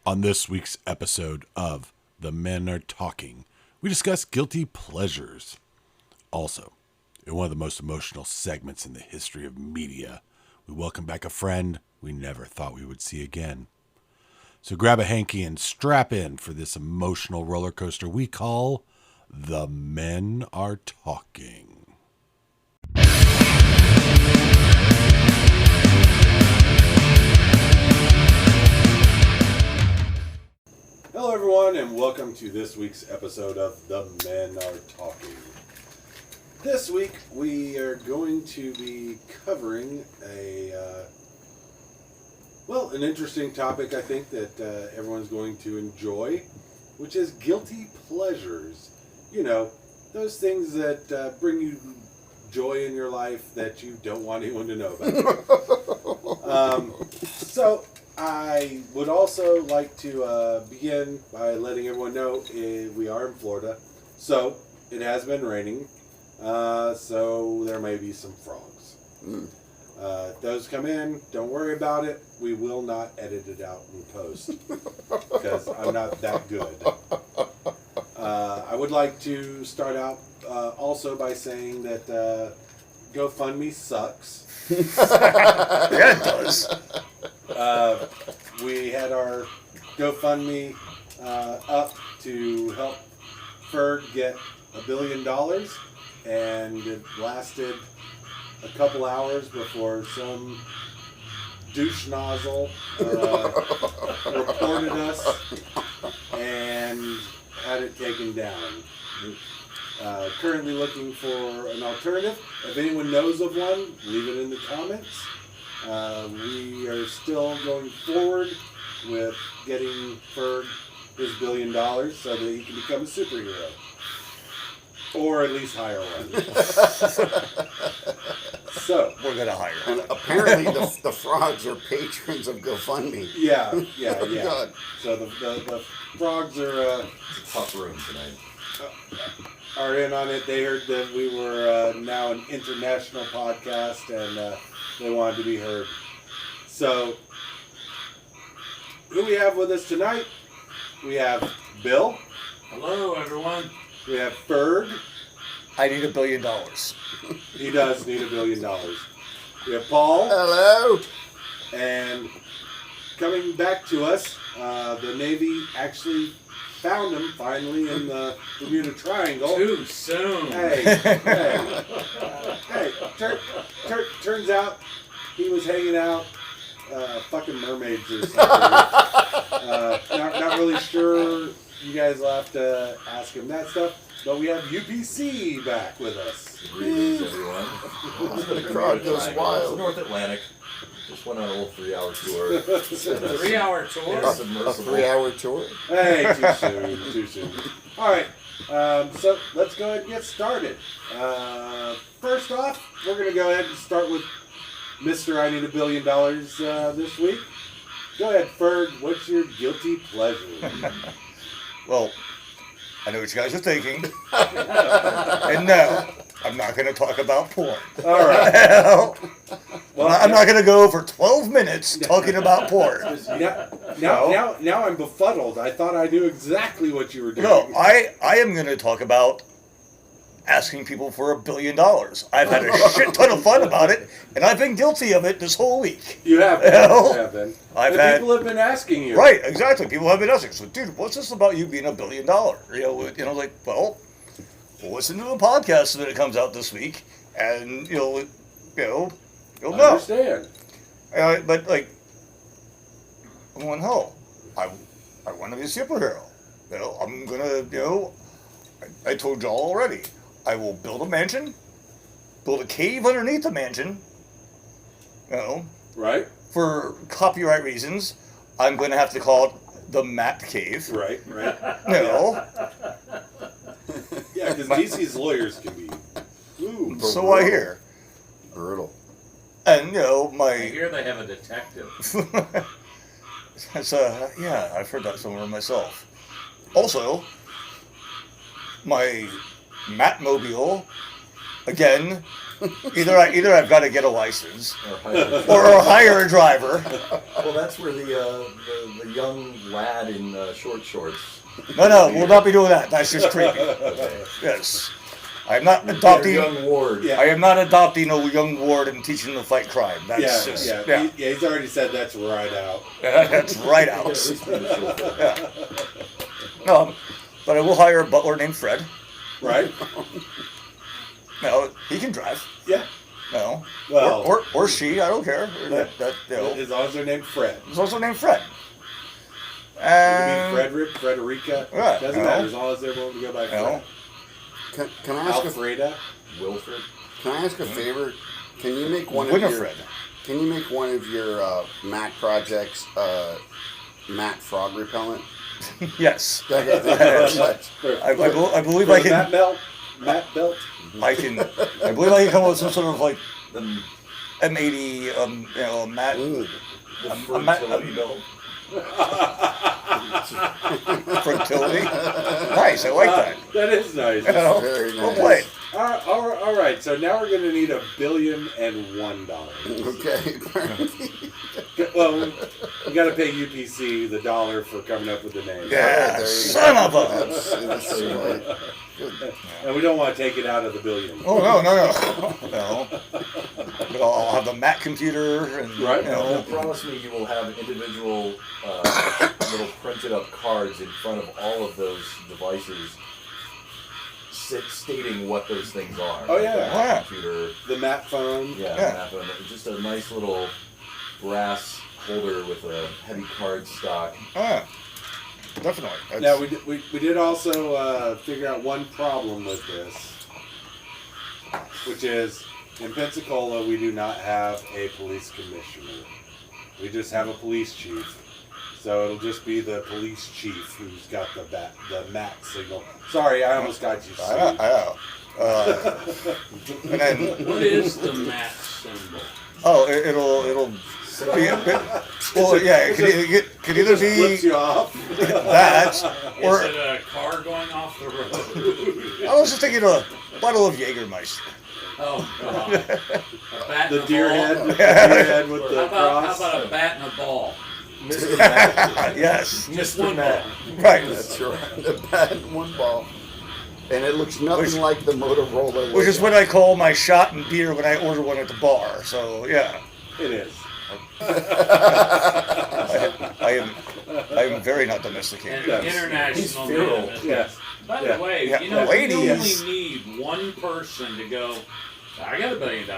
On this week's episode of The Men Are Talking, we discuss guilty pleasures. Also, in one of the most emotional segments in the history of media, we welcome back a friend we never thought we would see again. So grab a hanky and strap in for this emotional roller coaster we call The Men Are Talking. Hello, everyone, and welcome to this week's episode of The Men Are Talking. This week, we are going to be covering an interesting topic, I think, that everyone's going to enjoy, which is guilty pleasures. You know, those things that bring you joy in your life that you don't want anyone to know about. So I would also like to begin by letting everyone know we are in Florida, so it has been raining, so there may be some frogs. If those come in, don't worry about it. We will not edit it out in post because I'm not that good. I would like to start out also by saying that GoFundMe sucks. Yeah, it does. We had our GoFundMe up to help Ferg get $1 billion, and it lasted a couple hours before some douche nozzle reported us and had it taken down. Currently looking for an alternative. If anyone knows of one, leave it in the comments. We are still going forward with getting Ferg his $1 billion so that he can become a superhero. Or at least hire one. So we're going to hire one. And apparently the frogs are patrons of GoFundMe. Yeah. God. So the frogs are... It's a tough room tonight. Are in on it. They heard that we were now an international podcast, and they wanted to be heard. So, who we have with us tonight? We have Bill. Hello, everyone. We have Ferg. I need $1 billion. He does need $1 billion. We have Paul. Hello. And coming back to us, the Navy actually found him finally in the Bermuda Triangle. Too soon. Hey. Turns out he was hanging out fucking mermaids or something. Not really sure. You guys will have to ask him that stuff. But we have UPC back with us. Greetings, everyone. The crowd goes wild. North Atlantic. Just went on a little 3-hour tour. 3-hour tour? A 3-hour tour? Hey, too soon. All right, so let's go ahead and get started. First off, we're going to go ahead and start with Mr. I Need $1 billion this week. Go ahead, Ferg. What's your guilty pleasure? Well, I know what you guys are thinking. And no, I'm not going to talk about porn. All right. Well, I'm not going to go for 12 minutes talking about porn. Now I'm befuddled. I thought I knew exactly what you were doing. No, I am going to talk about asking people for $1 billion. I've had a shit ton of fun about it, and I've been guilty of it this whole week. You have been. You have been. People have been asking you. Right, exactly. People have been asking. So, dude, what's this about you being $1 billion? Like, well, listen to the podcast when it comes out this week, and you'll know. Understand. But like, I'm going, hell, I want to be a superhero. I'm gonna, I told y'all already. I will build a mansion, build a cave underneath the mansion. Right. For copyright reasons, I'm going to have to call it the Matt Cave. Right. No. Yeah, because DC's lawyers can be. Ooh. So I hear. Brutal. And, I hear they have a detective. Yeah, I've heard that somewhere myself. Also, my Matmobile, again, either I've got to get a license Or hire- or hire a driver. Well, that's where the young lad in short shorts. No, we'll not be doing that. That's just creepy. Okay. Yes, I'm not Your adopting. young ward. Yeah. I am not adopting a young ward and teaching them to fight crime. That's Yeah, just, yeah. He's already said that's right out. That's right At out. least be the chauffeur. Yeah. No, but I will hire a butler named Fred. Right? No, he can drive. Yeah. No, Well, or she. I don't care. That as long as they're named Fred. He's also named Fred. It could be Frederick, Frederica. Right, Doesn't no. matter as long as they're willing to go by No. Fred. Can I ask Alfreda. Wilfred. Can I ask a favor? Can you make one of Winifred. your Mac projects Matt frog repellent? Yes. Thank you very much. I believe I can. Matt Belt. I believe I can come up with some sort of like The, M80, Matt. Ooh. the I'm not- fertility belt. Fertility. Nice, I like that. That is nice. You know, Very well nice. played. All right. So now we're going to need $1,000,000,001. Okay. Well, you got to pay UPC the dollar for coming up with the name. Yeah, there you son go. of a. That's right. Good. And we don't want to take it out of the billion. Oh no. But I'll have the Mac computer and Right. you Now, know. promise me you will have individual little printed up cards in front of all of those devices stating what those things are. Oh, Like yeah. the Oh, yeah. computer. The Mac phone. Yeah, Yeah. just a nice little brass holder with a heavy card stock. Yeah, definitely. That's, Now we did also figure out one problem with this, which is in Pensacola we do not have a police commissioner. We just have a police chief. So it'll just be the police chief who's got the MAC signal. Sorry, I almost got you. I know. And then What is the MAT symbol? it'll be a bit. Well, yeah, it could either Just flips be you off. that or Is it a car going off the road? I was just thinking a bottle of Jägermeister. Oh, a bat The and a deer ball? head, the deer head with the How cross. about a bat and a ball? Mr. Matt. Yes, Just Mr. one Matt. ball. right. That's right. A bat and one ball. And it looks nothing Which- like the Motorola. Which is logo. what I call my shot and beer when I order one at the bar. So yeah, It is. I am very not domesticated. And Yes. He's international feral. man. Yes. By Yeah. the way, Yeah, you know, ladies. you only need one person to go, I got $1 billion.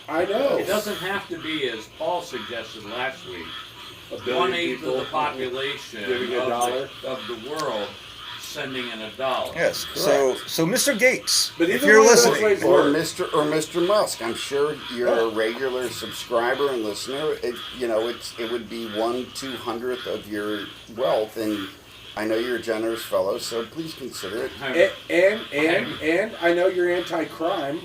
I know. It doesn't have to be, as Paul suggested last week, A billion 1/8 people of the population giving a dollar. of the world sending in $1. Yes. So Mr. Gates, But if either you're one of those listening, ways Or work. Mr. Musk. I'm sure you're a regular subscriber and listener. It would be 1/200th of your wealth, and I know you're a generous fellow, so please consider it. And I know you're anti-crime.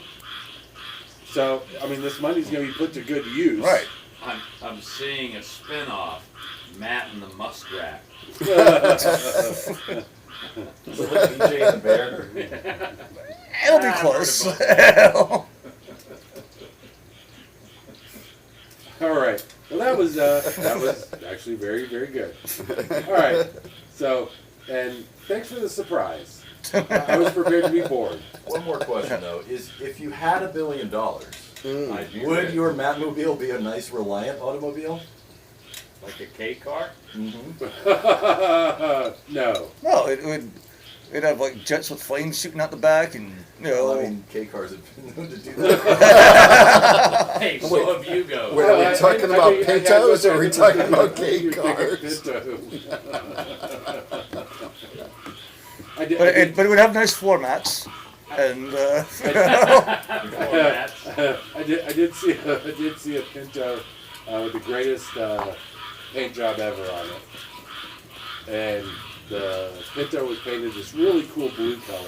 So I mean, this money's going to be put to good use. right? I'm seeing a spin-off, Matt and the Muskrat. Is it like BJ and the Bear? It'll be Ah, close. All right. Well, that was actually very, very good. All right. So, and thanks for the surprise. I was prepared to be bored. One more question though: is if you had $1 billion, I'd be would rich. your Matmobile be a nice Reliant automobile? Like a K car? Mm-hmm. No. No, it'd have like jets with flames shooting out the back, and you know. Well, I mean, K cars have been known to do that. Hey, so Wait. have you go. Wait, are we talking about Pintos or are we talking about K cars? I did, but it would have nice floor mats, and Before that. I did see a Pinto with the greatest paint job ever on it, and the Pinto was painted this really cool blue color,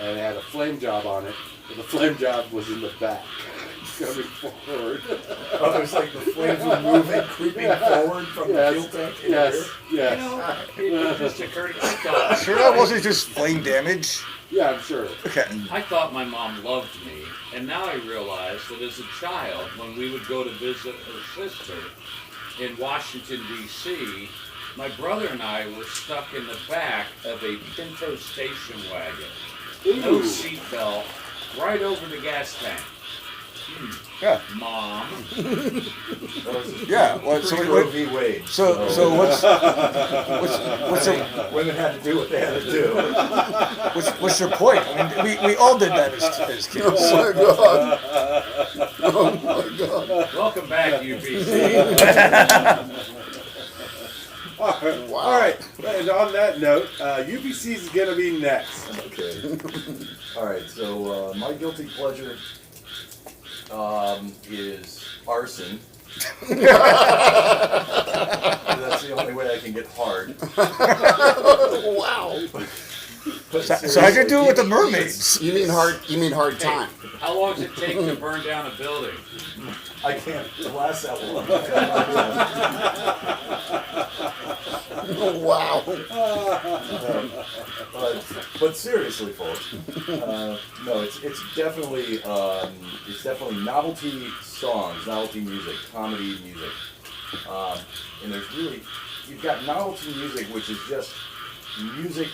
and it had a flame job on it, but the flame job was in the back, coming forward. Oh, it was like the flames were moving, creeping forward from the fuel tank in the Yes, rear. You yes. know, it just occurred to me. sure that wasn't just flame damage. Yeah, I'm sure. Okay. I thought my mom loved me, and now I realize that as a child, when we would go to visit her sister in Washington, D.C., my brother and I were stuck in the back of a Pinto station wagon. No Ooh. seatbelt, right over the gas tank. Yeah. Mom. Yeah. Well, so Roe v. Wade. So what's your Women had to do what they had to do. what's your point? I mean, we all did that as kids. Oh my god. Oh my god. Welcome back, UPC. Wow. All right. And on that note, UBC is going to be next. Okay. All right. So my guilty pleasure is arson. That's the only way I can get hard. Wow. But So how'd you do it with the mermaids? You mean hard time? How long does it take to burn down a building? I can't last that long. Wow. But seriously, folks, no, it's definitely novelty songs, novelty music, comedy music, and there's really you've got novelty music, which is just music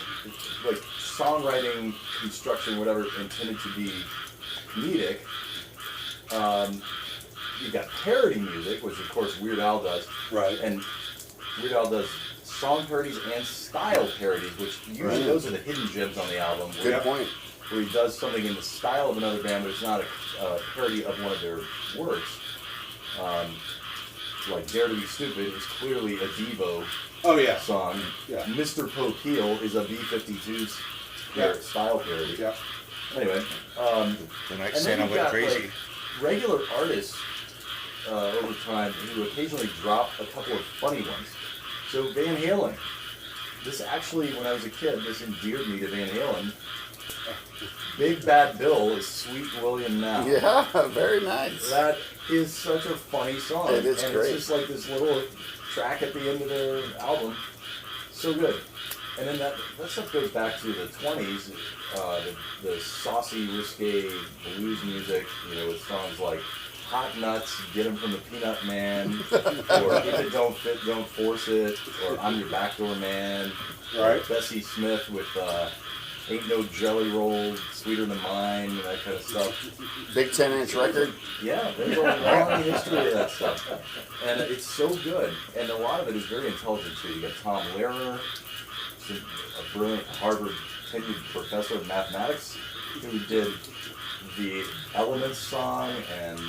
like songwriting, construction, whatever, intended to be comedic. You've got parody music, which of course Weird Al does, Right. and Weird Al does song parodies and style parodies, which usually those are the hidden gems on the album. Good point. Where he does something in the style of another band, but it's not a parody of one of their works. Like Dare to Be Stupid is clearly a Devo Oh, yeah. song. Yeah. Mr. Popeil is a B-52's Yeah. style parody. Yeah. Anyway, The night and then Santa you've went got crazy. like regular artists over time who occasionally drop a couple of funny ones. So Van Halen. This actually, when I was a kid, this endeared me to Van Halen. Big Bad Bill is Sweet William now. Yeah, very nice. That is such a funny song. It is and great. It's just like this little track at the end of their album. So good. And then that stuff goes back to the 20s, the saucy, risque blues music, with songs like Hot Nuts, Get 'Em from the Peanut Man, or If It Don't Fit, Don't Force It, or I'm Your Backdoor Man, Right. or Bessie Smith with Ain't No Jelly Roll, Sweeter Than Mine, and that kind of stuff. Big 10-inch record. Yeah, there's a long history of that stuff. And it's so good. And a lot of it is very intelligent, too. You got Tom Lehrer, a brilliant Harvard tenured professor of mathematics, who did the Elements song and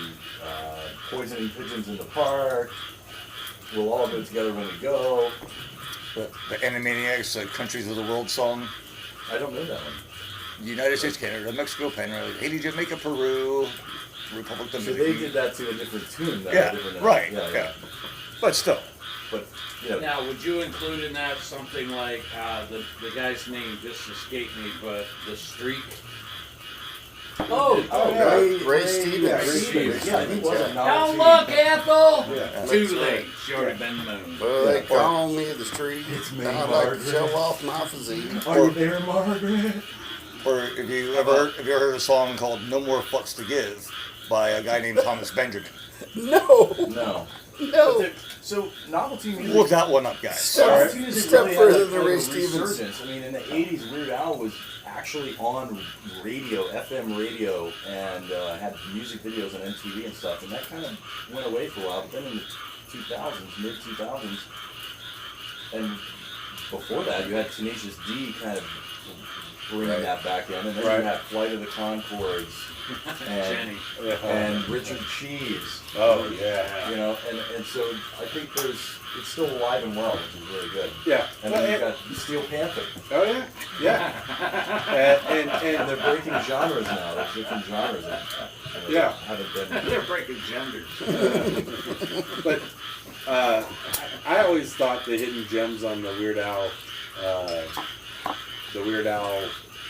Poisoning Pigeons in the Park. We'll all go together when we go. The Animaniacs, Countries of the World song. I don't know that one. United States, Canada, Mexico, Panama, Haiti, Jamaica, Peru, Republic of So they did that to a different tune. Though, Yeah, different, right. Yeah. Yeah. But still. But, Now, would you include in that something like the guy's name just escaped me, but The Streak? Oh, yeah. Ray Stevens. Yeah, Ray Stevens. Yeah, he was a Now novelty. look, Ethel! Yeah. Too late. She already been mooned. Well, they call me the street. It's me, I like to Margaret. show off my physique. Are you there, Margaret? Or if you ever heard a song called No More Fucks to Give by a guy named Thomas Benjamin. No, No. no. So novelty music. Look that one up, guys. Novelty music Step really further had than a Ray Stevens. resurgence. I mean, in the '80s, Weird Al was actually on radio, FM radio, and had music videos on MTV and stuff. And that kind of went away for a while. But then in the 2000s, mid 2000s, and before that, you had Tenacious D kind of bringing that back in, and then Right. you had Flight of the Conchords Jenny. and Richard Cheese. Oh, yeah. And so I think it's still alive and well, which is really good. Yeah. And then you've got Steel Panther. Oh, yeah. Yeah. And they're breaking genres now. There's different genres. Yeah. Haven't been. They're breaking genders. But I always thought the hidden gems on the Weird Al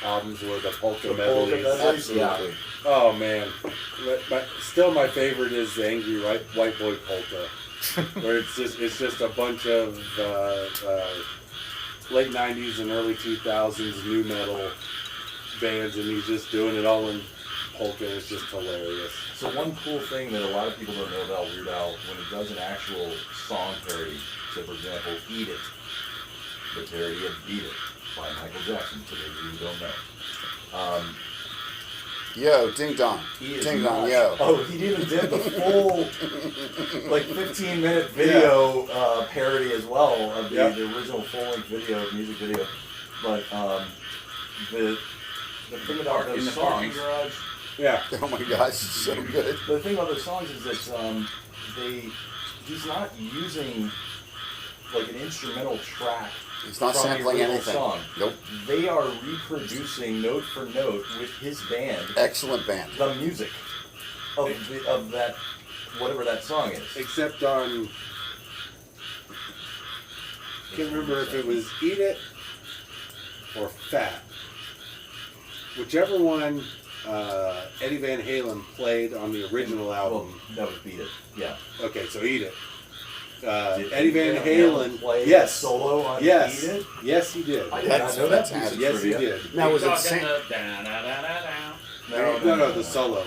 albums were the polka medleys. Absolutely. Oh man, still my favorite is the Angry White Boy polka, where it's just a bunch of late '90s and early 2000s new metal bands, and he's just doing it all in polka. It's just hilarious. So one cool thing that a lot of people don't know about Weird Al, when he does an actual song parody, so for example, Eat It, the parody of Beat It by Michael Jackson, for those of you who don't know. Yo, ding dong. He is Ding dong, not- yo. Oh, he even did the full, like 15-minute video parody as well of the original full-length video, music video. But the thing about In those the parking songs, garage. Yeah. Oh my gosh, it's so good. the thing about those songs is that he's not using like an instrumental track. It's not from the sampling original anything. Song. Nope. They are reproducing note for note with his band Excellent band. the music of that whatever that song is. Except on, can't remember if it was Eat It or Fat. Whichever one Eddie Van Halen played on the original Well, album. that was Beat It. Yeah. Okay, so Eat It. Did Eddie Van Halen, play yes, solo on yes, Eat It? yes, he did. I did That's not know that piece fantastic. of Yes, he trivia. did. Now, was it Talking Sam? the da-da-da-da-da. No, the solo.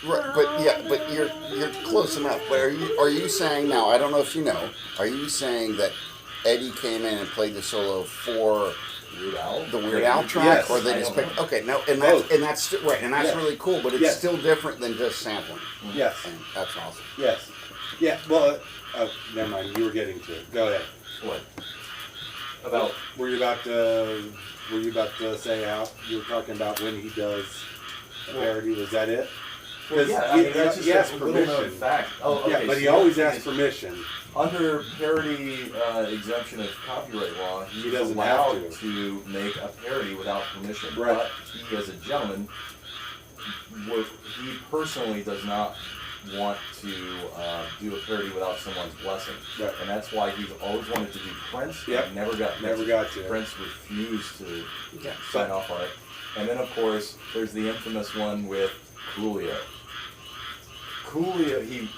But you're close enough. But are you saying now? I don't know if you know. Are you saying that Eddie came in and played the solo for Weird Al? the Weird Al track, Yes. or they I just don't picked? know. Okay, no, Both. and that's right, and that's Yes. really cool. But it's Yes. still different than just sampling. Yes, And that's awesome. yes, yeah. Well, never mind. You were getting to it. Go ahead. What? About Were you about to say how you were talking about when he does a parody? Was that it? well, yeah, I mean, that's he just asked a little known permission. fact. Oh, okay. Yeah, but he so always the thing asks is, permission. under parody exemption of copyright law, he He is doesn't have allowed to. to make a parody without permission. Right. But he, as a gentleman, he personally does not want to do a parody without someone's blessing. Right. And that's why he's always wanted to do Prince. Yep. And never got Never Prince's- got to. Prince refused to Yeah. sign off on it. And then, of course, there's the infamous one with Coolio. Coolio, he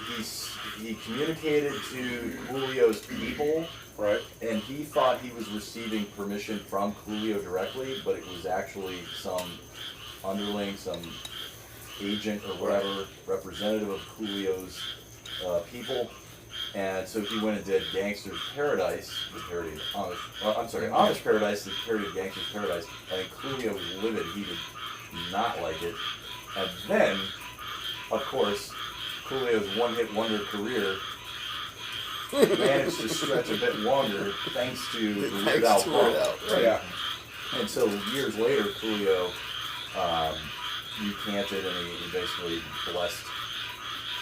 communicated to Coolio's people, Right. and he thought he was receiving permission from Coolio directly, but it was actually some underling, some agent or whatever, representative of Coolio's people. And so he went and did Gangster's Paradise, the parody of Amish Paradise, the parody of Gangster's Paradise, and Coolio was livid. He did not like it. And then, of course, Coolio's one-hit wonder career managed to stretch a bit longer thanks to the Weird Al Thanks to Weird punk, Al, right? Yeah. And so years later, Coolio recanted and he basically blessed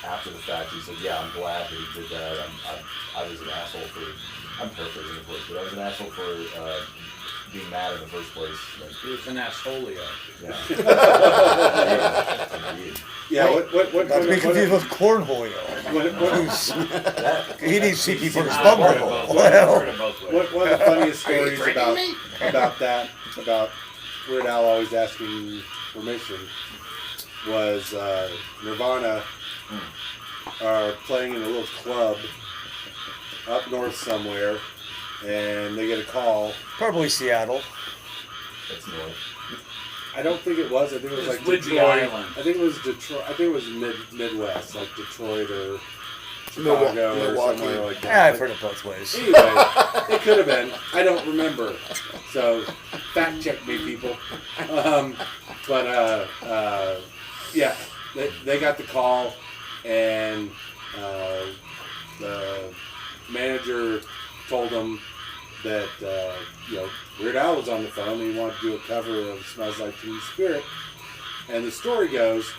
after the fact. He said, "Yeah, I'm glad that he did that. I was an asshole for, I'm paraphrasing of course, but I was an asshole for being mad in the first place." Like, He was an assholio. yeah. Indeed. Yeah. What? Not to be confused with cornholio. That, He needs CP for his I've bum heard it hole. both ways. I've Well, heard it both ways. One of the funniest stories threatening me? about Weird Al always asking permission was Nirvana are playing in a little club up north somewhere, and they get a call. probably Seattle. that's north. I don't think it was. I think it was It's like Whidbey Detroit. Island. I think it was Detroit. I think it was Midwest, like Detroit or Milwaukee. Chicago or somewhere like that. Yeah, I've heard it both ways. Anyway, it could have been. I don't remember. So, fact check me, people. Yeah, they got the call, and the manager told them that Weird Al was on the phone and he wanted to do a cover of "Smells Like Teen Spirit." And the story goes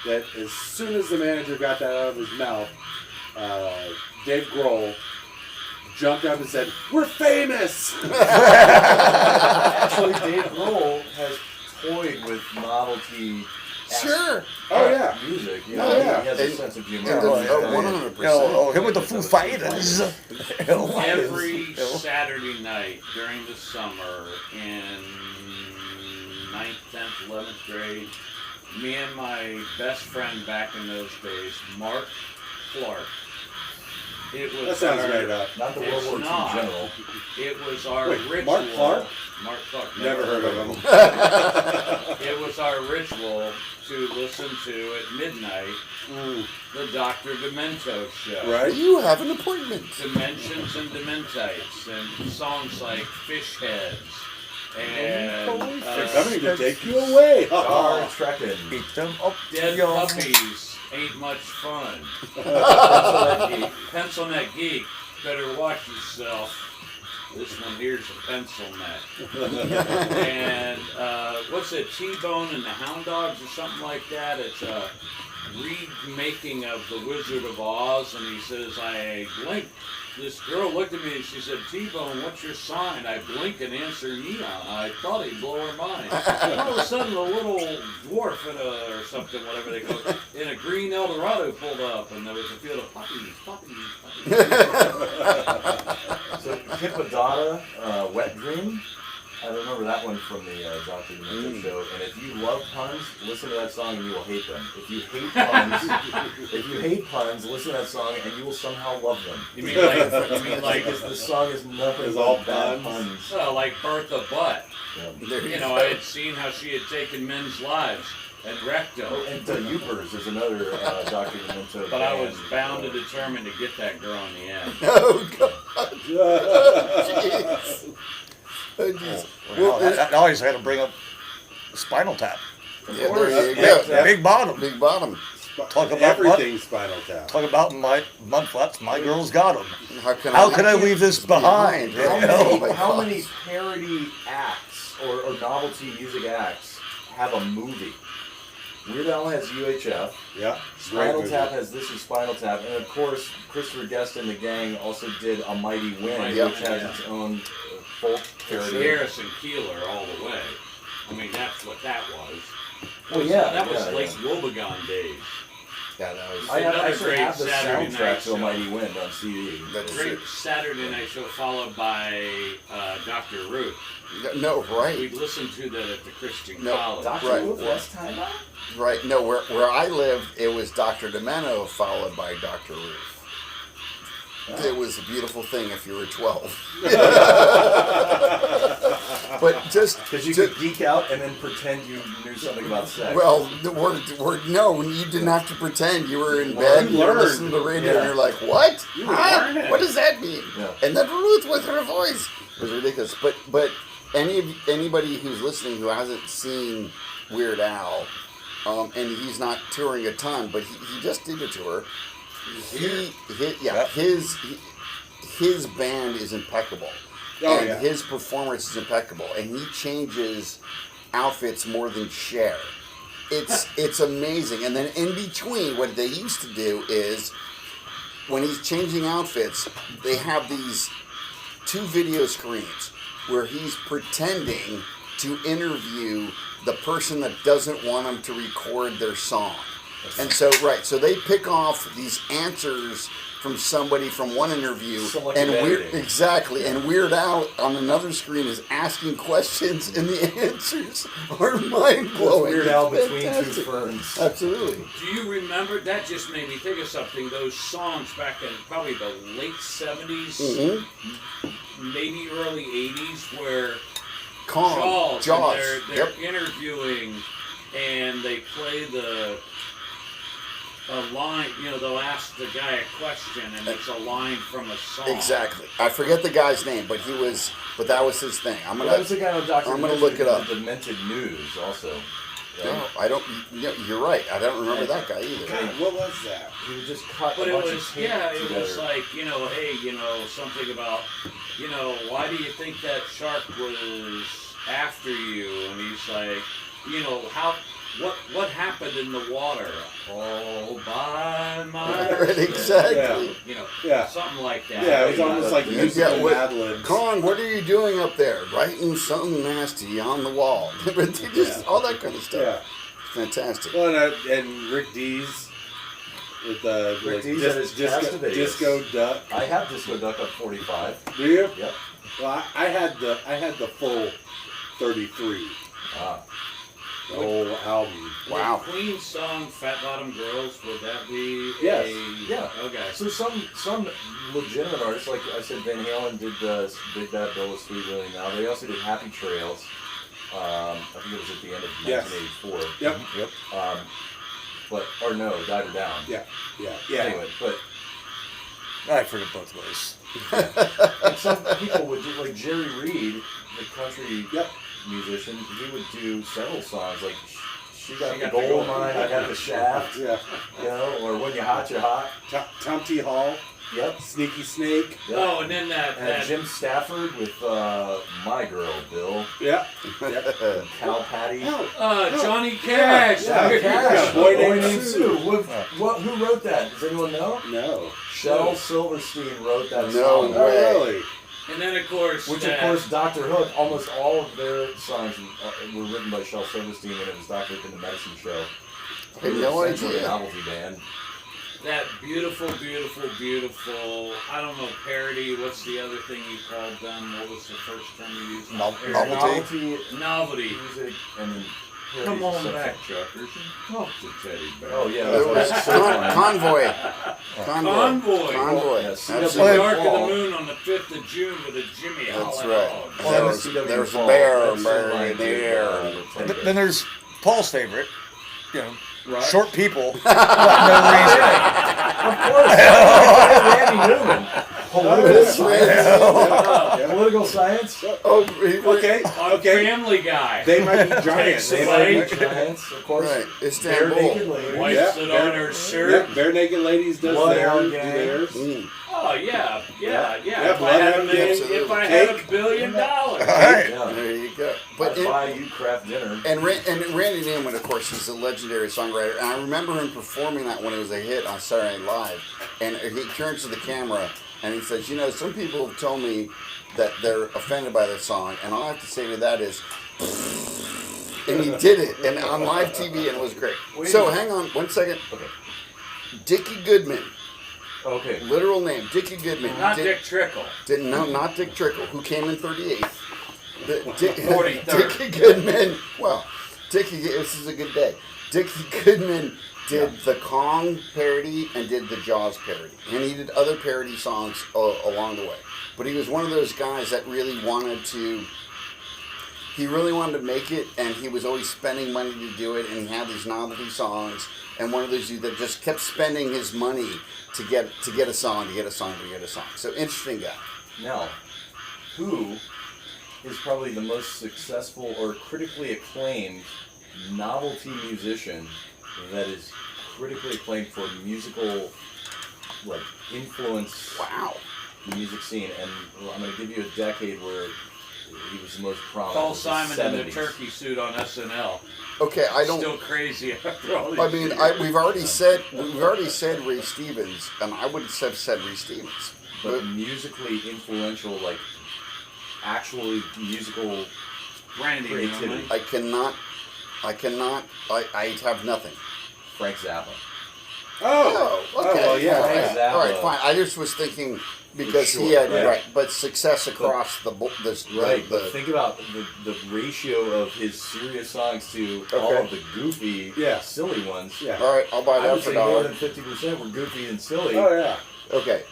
that as soon as the manager got that out of his mouth, Dave Grohl jumped up and said, "We're famous!" Actually, Dave Grohl has toyed with novelty. Sure. Oh, yeah. Music. You Oh, know, yeah. He has a And- sense of humor. Yeah, Oh, yeah. 100%. Him with the Foo Fighters. Every Saturday night during the summer in 9th, 10th, 11th grade, me and my best friend back in those days, Mark Clark, It was That sounds our, made up. Not the World It's War II not. general. It was our Wait, ritual. Mark Clark? Mark Clark. Never heard of him. It was our ritual to listen to at midnight the Dr. Demento show. Right? You have an appointment. Dimensions and Dementites and songs like Fish Heads and They're coming to take you away. Star Trekking. Beat them up. Dead yo. Puppies Ain't Much Fun. Pencil Geek. Pencil Neck Geek, better watch yourself. This one here's a pencil neck. And what's it, T-Bone and the Hound Dogs or something like that? It's a remaking of The Wizard of Oz, and he says, I blinked. This girl looked at me and she said, T-Bone, what's your sign? I blink and answer neon. I thought he'd blow her mind. And all of a sudden, a little dwarf or something, whatever they call it, in a green Eldorado pulled up, and there was a field of puppies. So Hippodotta, Wet Dream. I remember that one from the Dr. Demento show. And if you love puns, listen to that song and you will hate them. If you hate puns, listen to that song and you will somehow love them. You mean like Because the song is nothing It's but all bad puns. puns. like Bertha Butt. There You know, I had seen how she had taken men's lives and wrecked them. Oh, and Youpers is another Dr. Demento. But I was band. bound and determined to get that girl in the end. Oh, God. Jeez. Oh, jeez. Well, I always had to bring up Spinal Tap. Yeah, there you go. Yeah. Big Bottom. Big Bottom. Talk about everything Spinal Tap. Talk about my mud flaps. My girl's got them. How can How could I leave this behind? How You know? many- How many parody acts or novelty music acts have a movie? Weird Al has UHF. Yeah. Spinal Great Tap movie. has This Is Spinal Tap, and of course, Christopher Guest and the gang also did A Mighty Wind, Mighty which Wind, has yeah. its own folk parody. Harrison Keeler all the way. I mean, that's what that was. Well, yeah, That was yeah, late yeah. Wobegon days. Yeah, that was. I Another actually great have the Saturday soundtrack night to A show. Mighty Wind on CD. That's Great it. Saturday night show followed by Dr. Ruth. No, right. We'd listen to that at the Christian No, College. Dr. Right. Ruth, last time out? Right. No, where I lived, it was Dr. Demento followed by Dr. Ruth. It was a beautiful thing if you were 12. But just Because you could geek out and then pretend you knew something about sex. well, no, you didn't have to pretend. You were in bed, you were learned. listening to the radio, Yeah. and you're like, what? You were Huh? learning. What does that mean? Yeah. And then Ruth with her voice it was ridiculous. But anybody who's listening who hasn't seen Weird Al, and he's not touring a ton, but he just did a tour. His band is impeccable. Oh, and yeah. his performance is impeccable, and he changes outfits more than Cher. It's amazing. And then in between, what they used to do is when he's changing outfits, they have these 2 video screens where he's pretending to interview the person that doesn't want him to record their song. And so they pick off these answers from somebody from one interview, Selective and editing. and Weird Al on another screen is asking questions, and the answers are mind blowing. Weird Al between two ferns. Absolutely. Do you remember? That just made me think of something. Those songs back in probably the late 70s, maybe early 80s, where Jaws. and they're Yep. interviewing and they play a line, they'll ask the guy a question and it's a line from a song. Exactly. I forget the guy's name, but that was his thing. That was the guy with Dr. I'm gonna Demento look it who up. did Demented News also. No, I don't. No, you're right. I don't remember that guy either. God, what was that? He would just cut But a it bunch was, of tape it together. was like, hey, something about, why do you think that shark was after you? And he's like, what happened in the water? All by myself. Right, exactly. Yeah. Something like that. Yeah, it was almost like Yeah, musical what- Mad Libs. Kong, what are you doing up there? Writing something nasty on the wall. But just all that kind of stuff. Yeah. Fantastic. Well, and Rick Dees with the Rick Dees at his Castavegas. disco duck. I have Disco Duck up 45. Do you? Yep. Well, I had the full 33. Ah. The whole album. Wow. The Queen song "Fat Bottom Girls" would that be? Yes. Yeah. Okay. So some legitimate artists, like I said, Van Halen did Big Bad Bill of Sweet Willie Now. They also did Happy Trails. I think it was at the end of Yes. 1984. Yep. Or no, Dive Her Down. Yeah. Anyway, but I've heard it both ways. and some people would do, like Jerry Reed, the country Yep. musician, he would do several songs like She Got She the Got the Gold Gold. Mine, I Got the Shaft, Yeah. you know, or When You Hot, You Hot. Tom T. Hall, Yep. Sneaky Snake. Yep. Oh, and then that Jim Stafford with My Girl, Bill, Yeah. Cal Patty. Johnny Cash. Yeah, There you Cash. go. Boy Boy Named Named Sue. Sue. Who wrote that? Does anyone know? No. Shel Silverstein wrote that No song. Oh, way. really? And then of course, Which of course, Dr. Hook, almost all of their songs were written by Shel Silverstein when it was Dr. Hook in the Medicine Show. I had no Essentially a idea. novelty band. that beautiful, I don't know, parody. What's the other thing you called them? What was the first term you used? Novelty. Novelty. Music, and then Come parodies on of back, subject. Chuckers, and talk to Teddy Bear. Oh yeah, There was that's so funny. Convoy. Convoy. Convoy. Yes. The Absolutely. Dark of the Moon on the 5th of June with a Jimmy That's Holland right. dog. There's a Fall. bear That's buried like there. But then there's Paul's favorite, you know, Right. short people. For no reason. Of course, Randy Newman. Political science. Oh, Okay. Okay. Family Guy. They might be giants. They might be Giants, of course. right. Bare Istanbul. Naked Ladies. Wipes Yeah, it Bare- on her shirt. Yep. Bare Naked Ladies does Bloodhound Gang. theirs. Mm. Oh yeah. Yeah, If I Bloodhound had a Gang, million, absolutely. if I had Cake. $1 billion. Alright. Yeah. There you go. But But buy you craft dinner. and Randy Newman, of course, is a legendary songwriter. And I remember him performing that when it was a hit on Saturday Night Live. And he turns to the camera and he says, "You know, some people have told me that they're offended by this song, and all I have to say to that is." And he did it, and on live TV, and it was great. So hang on 1 second. Okay. Dickie Goodman, Okay. literal name, Dickie Goodman. Not Dick- Dick Trickle. No, not Dick Trickle, who came in 38th. 43rd. Dickie Goodman. Well, this is a good day. Dickie Goodman did the Kong parody and did the Jaws parody, and he did other parody songs along the way. But he was one of those guys that really wanted to. He really wanted to make it, and he was always spending money to do it. And he had these novelty songs, and one of those dudes that just kept spending his money to get a song, to get a song, to get a song. So interesting guy. Now, who is probably the most successful or critically acclaimed novelty musician that is critically acclaimed for musical influence Wow. the music scene? And I'm going to give you a decade where he was the most prominent. Paul It was the Simon in the 70s. turkey suit on SNL. Okay, I don't. Still crazy after all these I mean, years. we've already said Ray Stevens, and I would have said Ray Stevens. But musically influential, like actually musical Randy creativity. Newman. I have nothing. Frank Zappa. Oh. Okay. well, yeah. All right, Zappa. all right, fine. I just was thinking because he Sure, had right. right, but success across the Right, but the think about the ratio of his serious songs to all Okay. of the goofy, Yeah. silly ones. Yeah. all right, I'll buy I that would for say a more dollar. than 50% were goofy and silly. Oh yeah. Okay,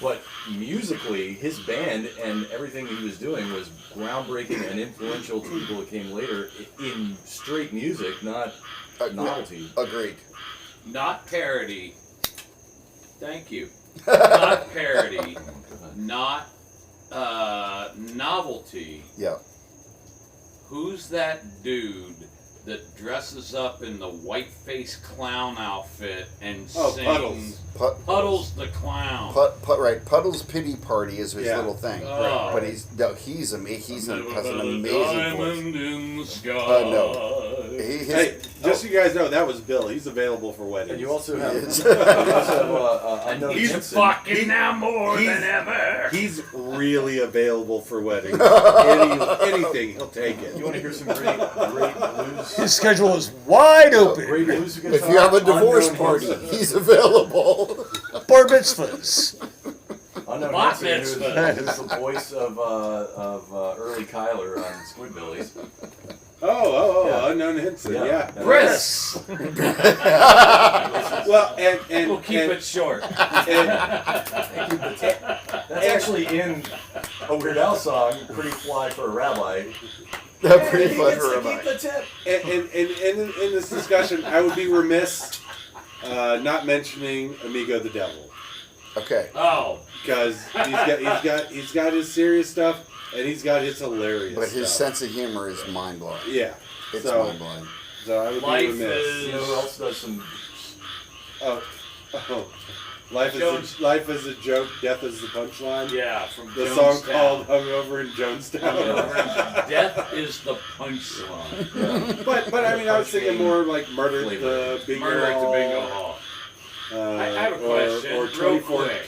But musically, his band and everything he was doing was groundbreaking and influential to people that came later in straight music, not novelty. agreed. Not parody. Thank you. Not parody. Not novelty. Yeah. Who's that dude that dresses up in the white-faced clown outfit and Oh, sings Puddles. Puddles the Clown? Right. Puddle's Pity Party is his Yeah. little thing. Oh. But he's has an amazing voice. Diamond in the sky. No. Hey, just so you guys know, that was Bill. He's available for weddings. And you also have, Yes. you also have Unknown He's Simpson. fucking now more he's- than ever. He's really available for weddings. Anything, he'll take it. You want to hear some great blues? His schedule is wide open. Great blues If you have a divorce Unknown party, Simpson. he's available. Bar mitzvahs. Unknown Bat Simpson, who's mitzvah. the voice of early Kyler on Squidbillies. Yeah. Unknown Hinson, yeah. Chris! Well, and We'll keep it short. That's actually in a Weird Al song, Pretty Fly for a Rabbi. Pretty He clever, gets to Rabbi. keep the tip. and in this discussion, I would be remiss not mentioning Amigo the Devil, Okay. Oh, because he's got his serious stuff and he's got his hilarious But his stuff. sense of humor is mind blowing. Yeah. It's So, mind blowing. so I would be Life remiss. is- You know who else does some... Life is a joke, death is the punchline. yeah, from The Jonestown. song called "Hungover in Jonestown." Death is the punchline. Yeah. but I mean, I was thinking more like Murder at Flavor. the Bingo Murder at the Hall, Bingo Hall. I have a question, or real 24 quick.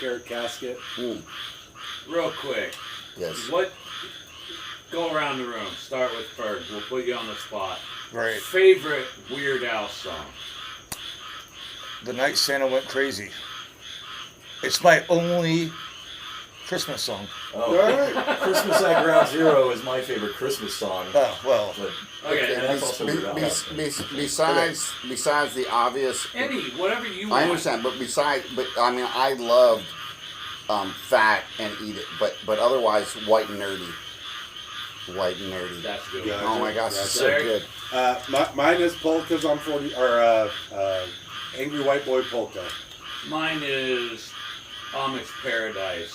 karat casket. Real quick, Yes. what? Go around the room. Start with Ferg. We'll put you on the spot. Right. Favorite Weird Al song? The Night Santa Went Crazy. It's my only Christmas song. All Oh, right. Christmas at Ground Zero is my favorite Christmas song. Oh, well. But Okay, and that's also Weird Al. Besides the obvious, Eddie, whatever you want. I understand. But I mean, I loved Fat and Eat It, but otherwise, White and Nerdy. That's good. Yeah. Oh my gosh, it's so Derek? good. Mine is Polka's on 40, or Angry White Boy Polka. Mine is Amish Paradise.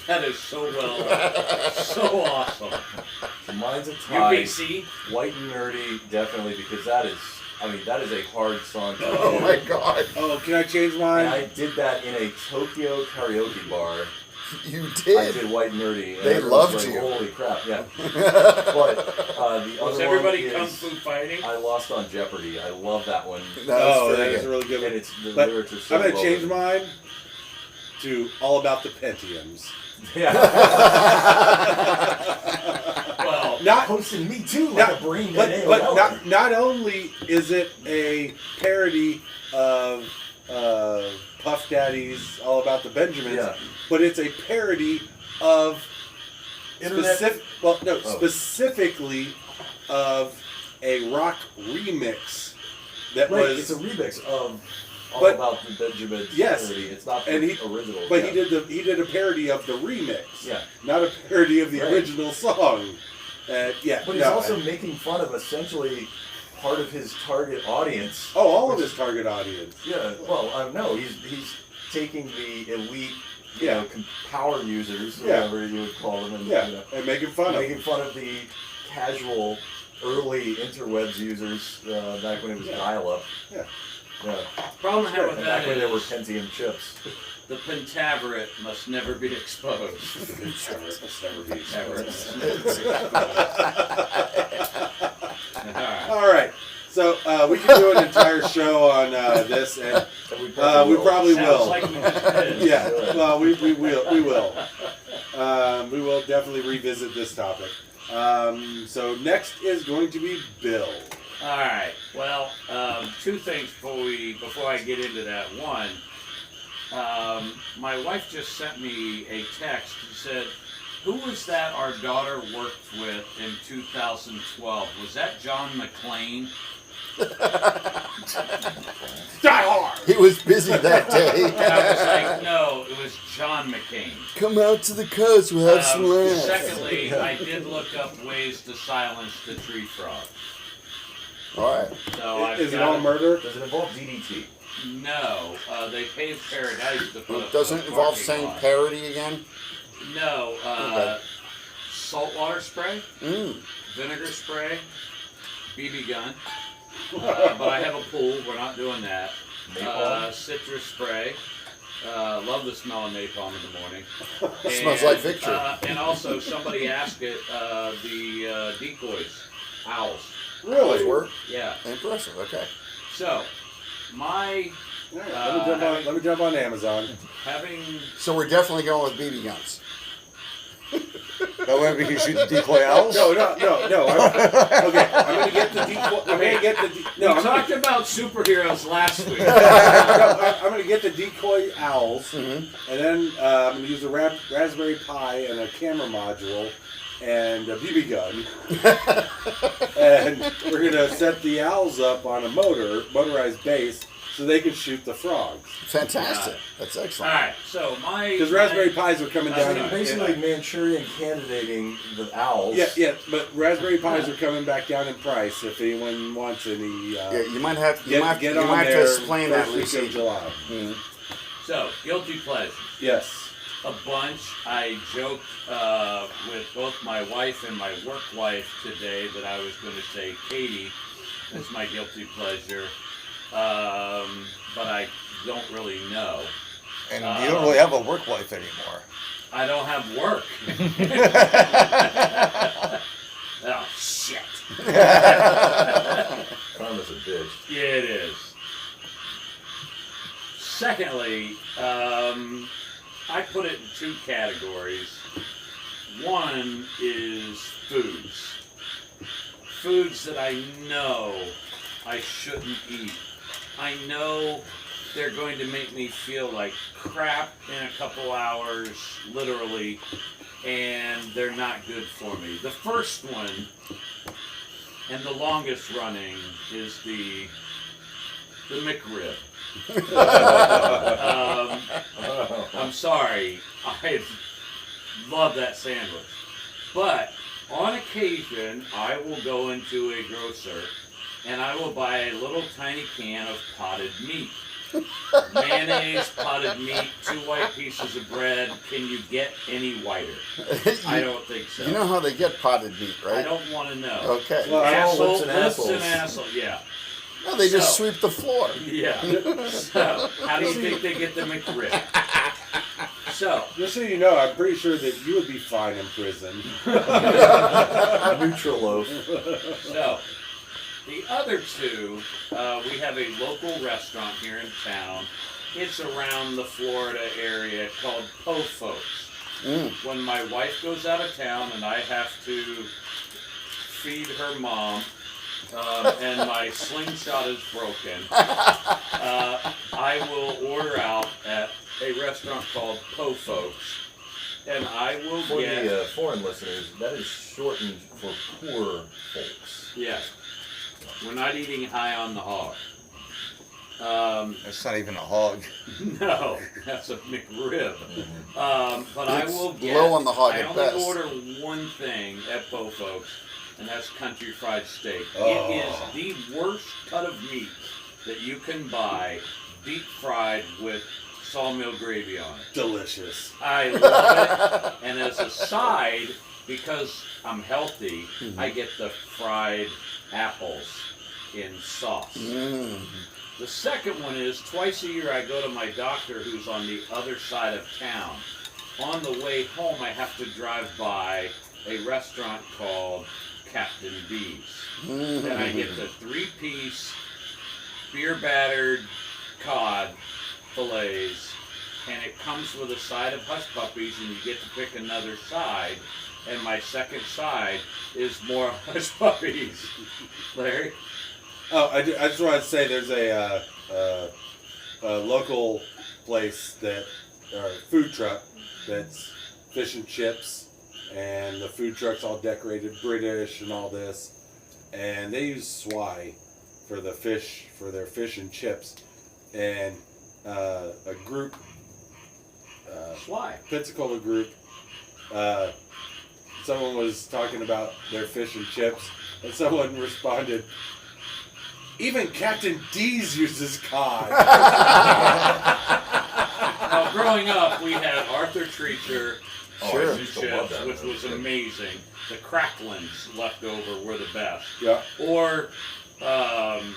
That is so well, so awesome. So mine's a tie. UBC? White and Nerdy, definitely, because that is a hard song to Oh do. my god, Oh, can I change And mine? I did that in a Tokyo karaoke bar. you I did. did White and Nerdy. And They everyone's loved like, you. Holy crap, yeah. But the Was other everybody one Kung is Fu Fighting? I Lost on Jeopardy. I love that one. Oh, that very is good. really good. And it's the But lyrics are so I'm gonna well change written. mine to All About the Pentiums. Yeah. Well, Not Hosting me too, like Not- a brain But, dead but AOL. not only is it a parody of Puff Daddy's All About the Benjamins, Yeah. but it's a parody of Internet. specifically of a rock remix that Right, was. it's a remix of All But- About the Benjamins Yes. parody. It's not the And original. But yeah. he did a parody of the remix, Yeah. not a parody of the Right. original song. Yeah, But he's no, also and- making fun of essentially part of his target audience. all of his target audience. Yeah, well, no, he's taking the elite, you Yeah. know, power users, Yeah. whatever you would call them, and Yeah, you know, and making fun of. making fun of the casual early interwebs users back when it was Yeah. dial-up. Yeah. Yeah. problem I have with And that back when there were is Pentium chips. the pentaveret must never be exposed. Alright. All right, so we can do an entire show on this, and And we we will. probably Sounds will. like we just did. Yeah, well, we will. We will definitely revisit this topic. So next is going to be Bill. All right. Well, two things before I get into that. One, my wife just sent me a text. She said, "Who was that our daughter worked with in 2012? Was that John McClane?" Die hard. He was busy that day. And I was like, "No, it was John McCain." Come out to the coast, we'll have some laughs. Secondly, I did look up ways to silence the tree frog. Alright. So I've Is it got all murder? Does it involve DDT? No, they paved Paradise to put up Doesn't a it involve parking saying lot. parody again? No, Okay. saltwater spray, Mm. vinegar spray, BB gun. But I have a pool. We're not doing that. Napalm? Citrus spray. Love the smell of napalm in the morning. Smells like victory. And also, somebody asked it. The decoys, owls. Those Really? work? Yeah. Impressive, okay. So, my All right, let me jump on Amazon. having So we're definitely going with BB guns. That way we can shoot the decoy owls? No. Okay, I'm gonna get the decoy. I'm gonna get the. we talked about superheroes last week. I'm gonna get the decoy owls, Mm-hmm. and then I'm gonna use a Raspberry Pi and a camera module and a BB gun. And we're going to set the owls up on a motorized base, so they can shoot the frogs. Fantastic. That's All excellent. right, so Because Raspberry Pis are coming down. Basically Manchurian candidating the owls. Yeah, but Raspberry Pis are coming back down in price if anyone wants any. Yeah, you might have Get on to there explain that, first week of Lucy. July. So, guilty pleasures. Yes. A bunch. I joked with both my wife and my work wife today that I was going to say Katie is my guilty pleasure, but I don't really know. And you don't really have a work life anymore. I don't have work. Oh, shit. Karma's a bitch. Yeah, it is. Secondly, I put it in two categories. One is foods. Foods that I know I shouldn't eat. I know they're going to make me feel like crap in a couple hours, literally, and they're not good for me. The first one, and the longest running, is the McRib. I'm sorry, I love that sandwich. But on occasion, I will go into a grocer and I will buy a little tiny can of potted meat. Mayonnaise, potted meat, 2 white pieces of bread. Can you get any whiter? I don't think so. You know how they get potted meat, right? I don't want to know. Okay. Well, Asshole, lips and lips assholes. and asshole, yeah. No, they just So- sweep the floor. Yeah. So, how do you think they get the McRib? So, Just so you know, I'm pretty sure that you would be fine in prison. Neutral loaf. so the other two, we have a local restaurant here in town. It's around the Florida area called Po Folks. When my wife goes out of town and I have to feed her mom, and my slingshot is broken, I will order out at a restaurant called Po Folks, and I will For get the foreign listeners, that is shortened for poor folks. yeah. We're not eating high on the hog. That's not even a hog. No, that's a McRib. But I It's will get. low on the hog I at only best. order one thing at Po Folks, and that's country fried steak. Oh. It is the worst cut of meat that you can buy, deep fried with sawmill gravy on it. Delicious. I love it. And as a side, because I'm healthy, I get the fried apples in sauce. The second one is twice a year I go to my doctor who's on the other side of town. On the way home, I have to drive by a restaurant called Captain B's. And I get the 3-piece beer-battered cod fillets, and it comes with a side of hush puppies, and you get to pick another side. And my second side is more hush puppies. Larry? Oh, I just wanted to say there's a local place or food truck that's fish and chips, and the food truck's all decorated British and all this, and they use swai for their fish and chips, and a group, Why? Pensacola group, someone was talking about their fish and chips, and someone responded, even Captain D's uses cod. Now, growing up, we had Arthur Treacher Sure. I used to love chips, that which when I was a kid. amazing. The cracklings left over were the best. Yeah. Or Long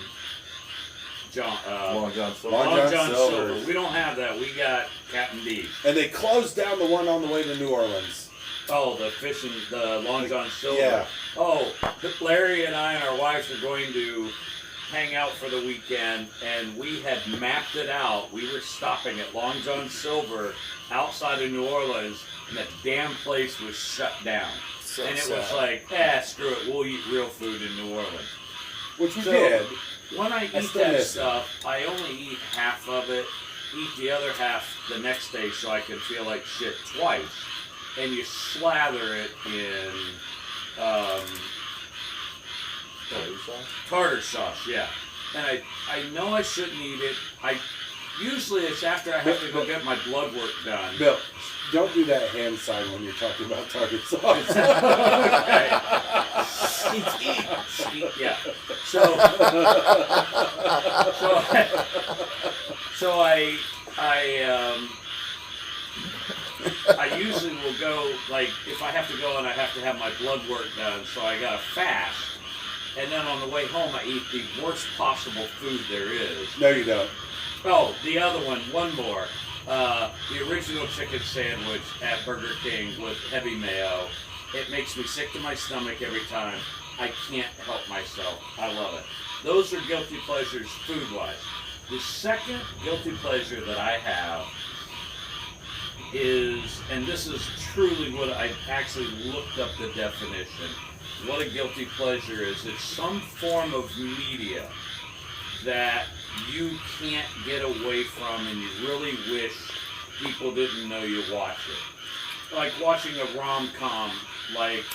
John Silver. Long Long John John Silver's. Silver. We don't have that. We got Captain D. And they closed down the one on the way to New Orleans. Oh, the fishing, the Long John Silver. Yeah. Oh, Larry and I and our wives are going to hang out for the weekend, and we had mapped it out. We were stopping at Long John Silver outside of New Orleans, and the damn place was shut down. So and it sad. was like, screw it, we'll eat real food in New Orleans. Which we So- did. When I eat still that miss it. stuff, I only eat half of it, eat the other half the next day so I can feel like shit twice. and you slather it in tartar sauce, yeah. And I know I shouldn't eat it. Usually it's after I have to go get my blood work done. Bill, don't do that hand sign when you're talking about tartar sauce. Yeah. So I usually will go, like, if I have to go and I have to have my blood work done, so I gotta fast. And then on the way home, I eat the worst possible food there is. No, you don't. Oh, the other one more. The original chicken sandwich at Burger King with heavy mayo. It makes me sick to my stomach every time. I can't help myself. I love it. Those are guilty pleasures food-wise. The second guilty pleasure that I have is, and this is truly what I actually looked up the definition, what a guilty pleasure is. It's some form of media that you can't get away from and you really wish people didn't know you watch it. Like watching a rom-com like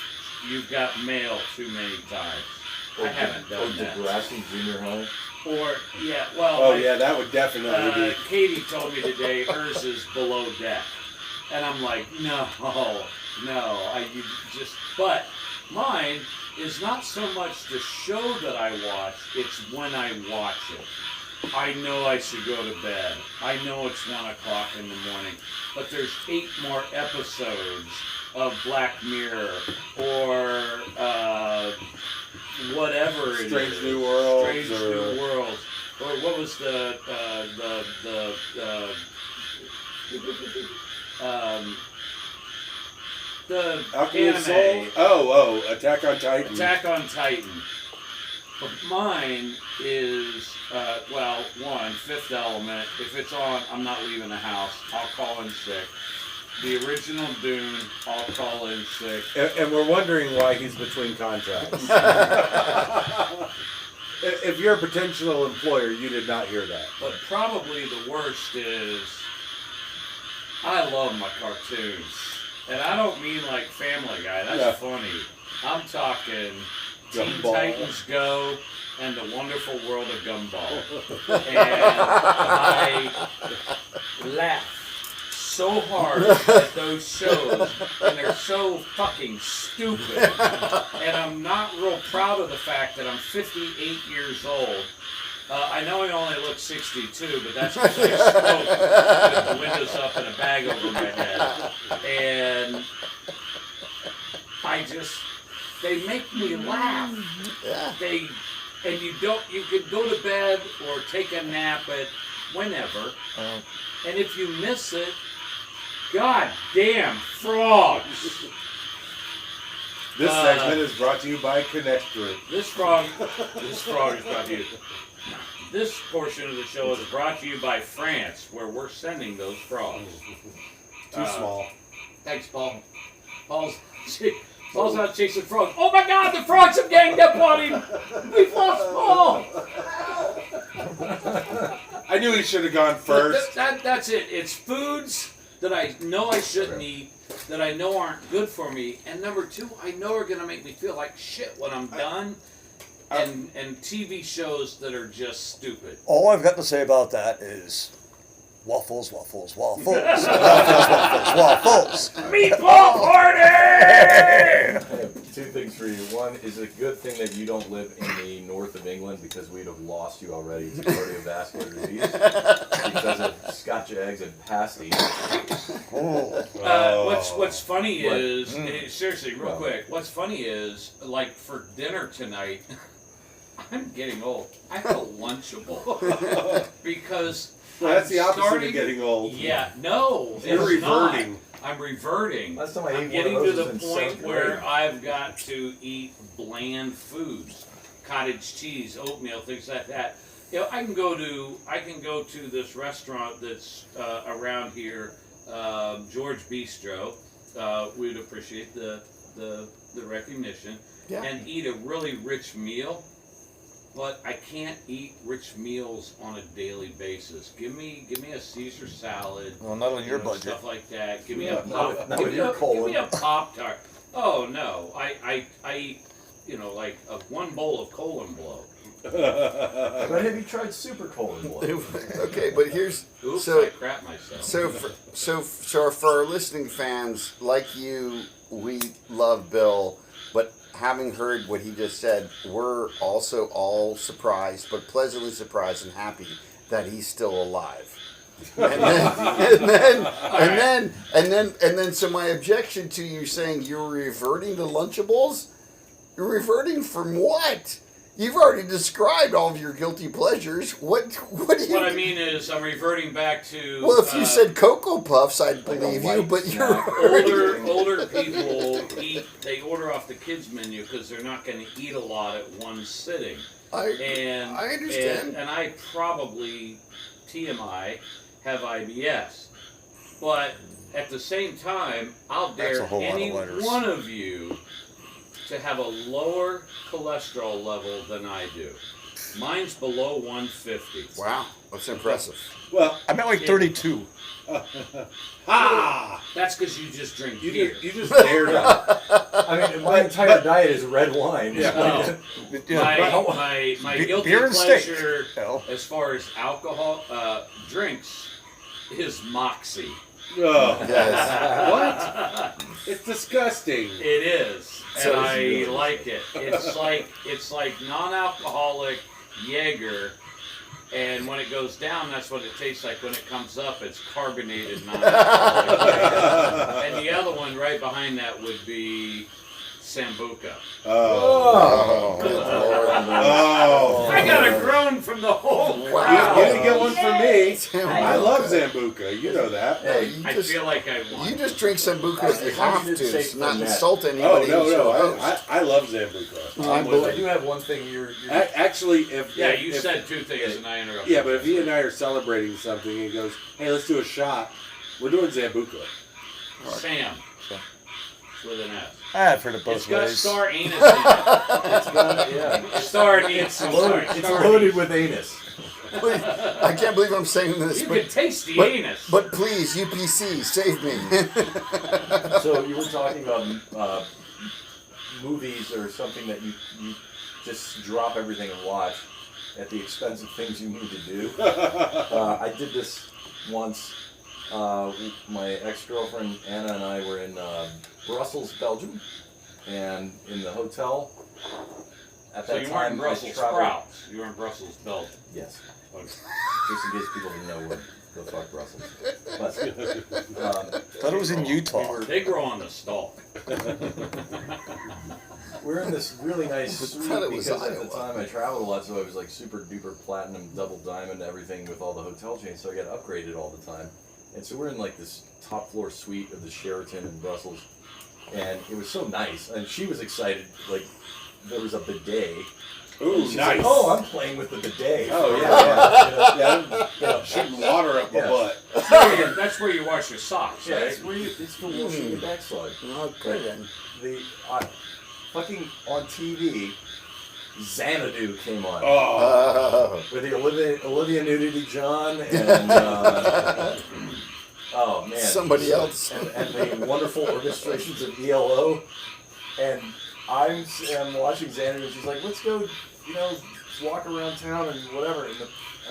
You've Got Mail too many times. I haven't done that. Degrassi Junior High. Or, yeah, well... Oh, yeah, that would definitely be... Katie told me today hers is Below Deck. And I'm like, no. But mine is not so much the show that I watch, it's when I watch it. I know I should go to bed. I know it's 1 o'clock in the morning. But there's 8 more episodes of Black Mirror or whatever it is. Strange New Worlds. Strange New Worlds. Or what was the Alchemist anime. Soul? Attack on Titan. Attack on Titan. But mine is, one, Fifth Element. If it's on, I'm not leaving the house. I'll call in sick. The original Dune, I'll call in sick. And we're wondering why he's between contracts. If you're a potential employer, you did not hear that. But probably the worst is, I love my cartoons. And I don't mean like Family Guy. That's funny. I'm talking Teen Gumball. Titans Go and The Wonderful World of Gumball. And I laugh so hard at those shows, and they're so fucking stupid. And I'm not real proud of the fact that I'm 58 years old. I know I only look 62, but that's because I smoke with the windows up and a bag over my head. And they make me laugh. And you could go to bed or take a nap at whenever. And if you miss it, god damn frogs. This segment is brought to you by Connect Group. This frog is brought to you. This portion of the show is brought to you by France, where we're sending those frogs. Too small. Thanks, Paul. Paul's out chasing frogs. Oh my god, the frogs have ganged up on him! We've lost Paul! I knew he should have gone first. That's it. It's foods that I know I shouldn't eat, that I know aren't good for me, and number 2, I know are going to make me feel like shit when I'm done, and TV shows that are just stupid. All I've got to say about that is waffles, waffles, waffles. Waffles, waffles, waffles. Meatball party! I have 2 things for you. One, is it a good thing that you don't live in the north of England, because we'd have lost you already to cardiovascular disease because of Scotch eggs and pasties. What's funny is, seriously, real quick, what's funny is, like for dinner tonight, I'm getting old. I feel lunchable because that's the opposite starting, of getting old. Yeah, no, You're it's reverting. Not. I'm reverting. Last time I ate I'm one getting of to those the was in point 7th grade. where I've got to eat bland foods, cottage cheese, oatmeal, things like that. You know, I can go to this restaurant that's around here, George Bistro. We'd appreciate the recognition, and eat a really rich meal. but I can't eat rich meals on a daily basis. Give me a Caesar salad. Well, not on your know, budget. Stuff like that. Give me a Not pop. with Give me your a colon. Pop-Tart. Oh no, I eat like one bowl of colon blow. But have you tried super colon blow? Okay, but here's Oops, so I crap myself. so for our listening fans like you, we love Bill, but having heard what he just said, we're also all surprised, but pleasantly surprised and happy that he's still alive. And then so my objection to you saying you're reverting to Lunchables, you're reverting from what? You've already described all of your guilty pleasures. What do you? What I mean is, I'm reverting back to. Well, if you said Cocoa Puffs, I'd believe you. But you're older people eat. They order off the kids menu because they're not going to eat a lot at one sitting. I understand. And I probably TMI have IBS, but at the same time, I'll That's dare a whole lot of any letters. one of you to have a lower cholesterol level than I do. Mine's below 150. Wow, that's impressive. Well, I'm at like 32. That's because you just drink you beer. just dared up. I mean, my entire diet is red wine. Yeah. No. My guilty beer and steak. pleasure Hell. as far as alcohol drinks is Moxie. Oh, Yes. what? It's disgusting. It is, So and it's I really like it. It's like non-alcoholic Jaeger, and when it goes down, that's what it tastes like. When it comes up, it's carbonated non-alcoholic Jaeger. And the other one right behind that would be Sambuca. Oh. Good Lord. Oh. I got a groan from the whole You crowd. didn't get one from me. Sambuca. I love Zambuca. You know that. Hey, you I just, feel like I won. you just drink Sambuca if you As long as have you to. didn't say It's not Fernet. insult Oh, anybody. no, who's your no. host. I love Zambuca. I'm But I with do you. have one thing you're Actually, if Yeah, if- you if- said two things and I interrupted. Yeah, but if he and I are celebrating something and he goes, "Hey, let's do a shot," we're doing Zambuca. Sam. Sam. It's with an S. I've heard it It's both got ways. star anus in it. it's got, yeah. Star anus. I'm sorry. It's Star loaded anus. with anus. I can't believe I'm saying this, You can taste the but, anus. but please, UPC, save me. So you were talking about movies or something that you just drop everything and watch at the expense of things you need to do. I did this once. My ex-girlfriend Anna and I were in Brussels, Belgium, and in the hotel. At So that you time, weren't in Brussels I traveled. sprouts. You were in Brussels, Belgium. Yes, Okay. just in case people didn't know where the fuck Brussels is. But Thought it was in Utah. They grow on the stalk. we're in this really nice suite thought it was because at the Iowa. time I traveled a lot, so I was like super duper platinum, double diamond, everything with all the hotel chains. So I got upgraded all the time, and so we're in like this top floor suite of the Sheraton in Brussels, and it was so nice. And she was excited, like there was a bidet. Ooh, She's nice. like, oh, I'm playing with the bidet. Oh, yeah. Yeah, shooting water up Yeah. my butt. That's where you wash your socks, Yeah, right? it's where it's for washing your backslide. Okay then. The fucking on TV, Xanadu came on. Oh. With the Olivia Nudity-John and oh man, Somebody else. and the wonderful orchestrations of ELO, and I'm watching Xanadu and she's like, let's go, walk around town and whatever, and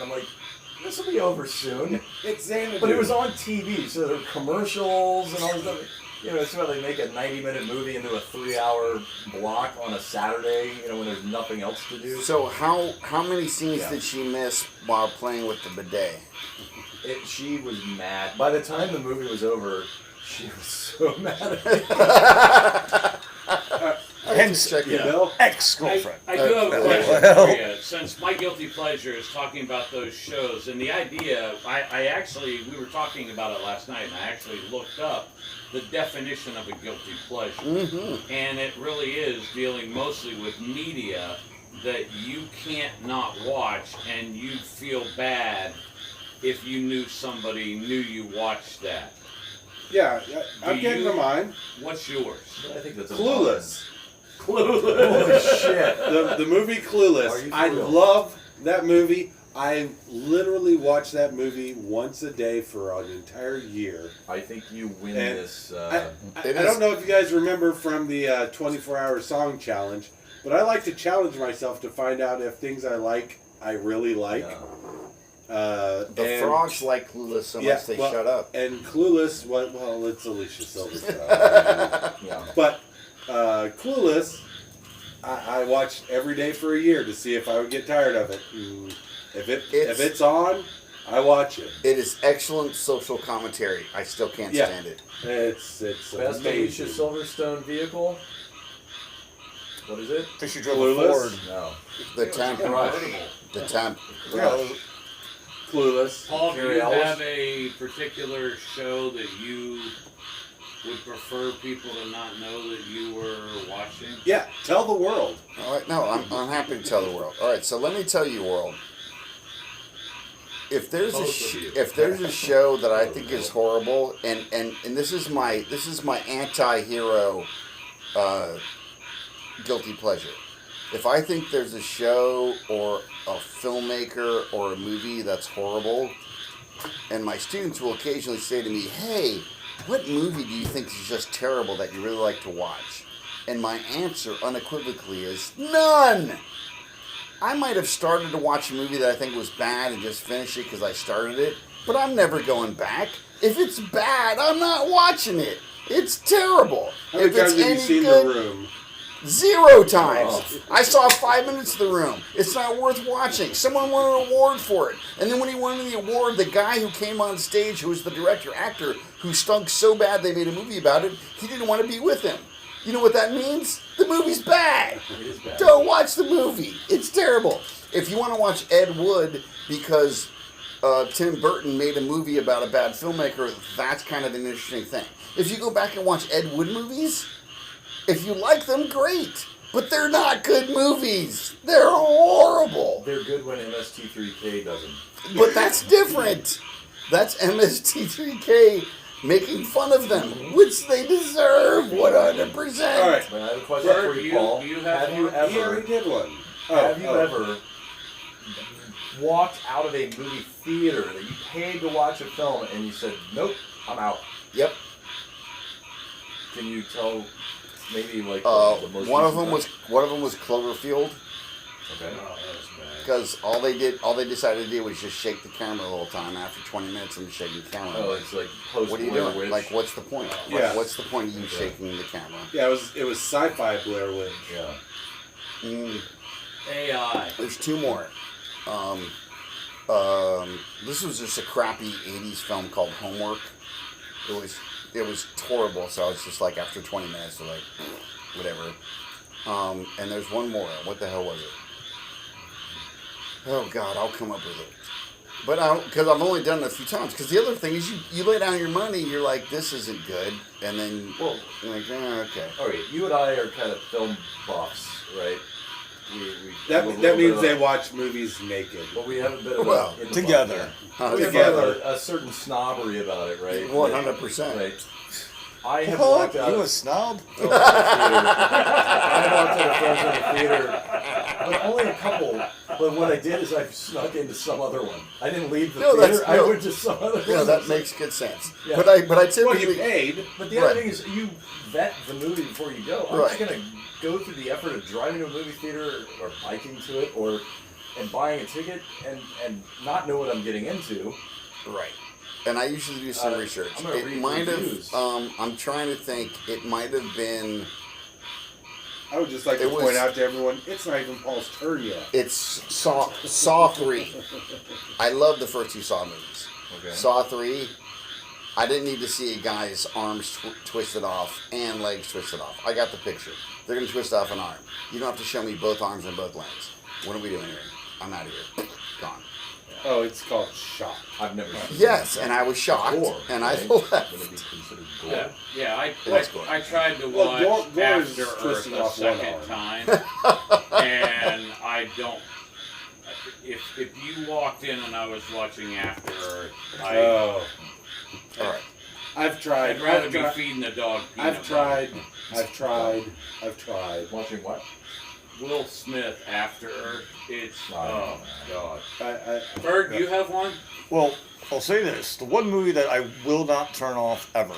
I'm like, this will be over soon. It's Xanadu. But it was on TV, so there were commercials and all this stuff. It's about they make a 90-minute movie into a 3-hour block on a Saturday, when there's nothing else to do. So how many scenes Yeah. did she miss while playing with the bidet? She was mad. By the time the movie was over, she was so mad at me. Hence, Check it out. Bill? ex-girlfriend. I do have a question Well. for you. Since my guilty pleasure is talking about those shows, and the idea, we were talking about it last night, and I actually looked up the definition of a guilty pleasure. Mm-hmm. And it really is dealing mostly with media that you can't not watch, and you'd feel bad if you knew somebody knew you watched that. Yeah, I'm Do getting you- to mine. What's yours? I think that's a Clueless. Clueless. Holy shit. The movie Are Clueless. you for I real? love that movie. I literally watch that movie once a day for an entire year. I think you win And this. I It don't is- know if you guys remember from the 24-hour song challenge, but I like to challenge myself to find out if things I like, I really like. Yeah. The And- frogs like Clueless so much they well, shut up. And Clueless, well, it's Alicia Silverstone. Yeah. But Clueless, I watched every day for a year to see if I would get tired of it. And if it's on, I watch it. It is excellent social commentary. I still can't Yeah. stand it. It's Best Alicia amazing. Silverstone vehicle? What is it? I think she drove Clueless? a Ford. No. The temp. Convertible. The temp. Yeah. Clueless. Paul, do Gary you Ellis? have a particular show that you would prefer people to not know that you were watching? Yeah, tell the world. All right, no, I'm happy to tell the world. All right, so let me tell you, world. If there's Both of you. if there's a show that I think is horrible, and this is my anti-hero guilty pleasure. If I think there's a show or a filmmaker or a movie that's horrible, and my students will occasionally say to me, "Hey, what movie do you think is just terrible that you really like to watch?" And my answer unequivocally is none. I might have started to watch a movie that I think was bad and just finished it because I started it, but I'm never going back. If it's bad, I'm not watching it. It's terrible. How many If it's times have you any seen good, The Room? 0 times. I saw 5 minutes of The Room. It's not worth watching. Someone won an award for it. And then when he won the award, the guy who came on stage, who was the director, actor, who stunk so bad they made a movie about it, he didn't want to be with him. You know what that means? The movie's bad. It is bad. Don't watch the movie. It's terrible. If you want to watch Ed Wood because Tim Burton made a movie about a bad filmmaker, that's kind of an interesting thing. If you go back and watch Ed Wood movies, if you like them, great. But they're not good movies. They're horrible. They're good when MST3K doesn't. But that's different. That's MST3K making fun of them, which they deserve 100%. All right. But I have a question Bert, for you, Paul. you have you one? He already ever did one. have you ever walked out of a movie theater that you paid to watch a film and you said, "Nope, I'm out"? Yep. Can you tell maybe like the most One of recent them was Cloverfield. Okay. Because all they decided to do was just shake the camera a little time. After 20 minutes of shaking the camera, Oh, it's like post what are you Blair doing? Witch. Like, what's the point? Yeah. Like, what's the point of you shaking the camera? Yeah, it was sci-fi Blair Witch. Yeah. AI. There's 2 more. This was just a crappy 80s film called Homework. It was horrible. So I was just like, after 20 minutes, like, whatever. And there's one more. What the hell was it? Oh God, I'll come up with it. But because I've only done it a few times. Because the other thing is, you lay down your money, you're like, this isn't good, and then Well, you're like, okay. all right. You and I are kind of film buffs, right? We That have a little means bit they of a- watch movies naked. Well, we have a bit of Well, a in the together. buff, yeah. We have a certain snobbery about it, right? 100%. Right. I have What? walked out You of a snob? I walked out of friends in the theater, but only a couple. But what I did is I snuck into some other one. I didn't leave the theater. I went to some other one. Yeah, that makes good sense. Yeah. But I Well, typically you paid. But the other Right. thing is, you vet the movie before you go. I'm Right. not gonna go through the effort of driving to a movie theater or biking to it and buying a ticket and not know what I'm getting into. right. And I usually do some research. I'm gonna It read might reviews. have. I'm trying to think. It might have been. I would just like to It was- point out to everyone, it's not even Paul's turn yet. It's Saw 3. I love the first 2 Saw movies. Okay. Saw 3. I didn't need to see a guy's arms twisted off and legs twisted off. I got the picture. They're gonna twist off an arm. You don't have to show me both arms and both legs. What are we doing here? I'm out of here. Gone. Oh, it's called Shock. I've never seen Yes, and I was shocked, gore, and I right? left. Would it be considered gore? Yeah, yeah. That's good. I tried to Well, watch gore is After Earth twisting a off one second arm. time, and I don't. If you walked in and I was watching After Earth, Oh. All right. I've tried. I'd rather I've be tried. feeding the dog peanut I've tried. Watching what? Will Smith after it's oh god. I Berg, you have one? Well, I'll say this: the one movie that I will not turn off ever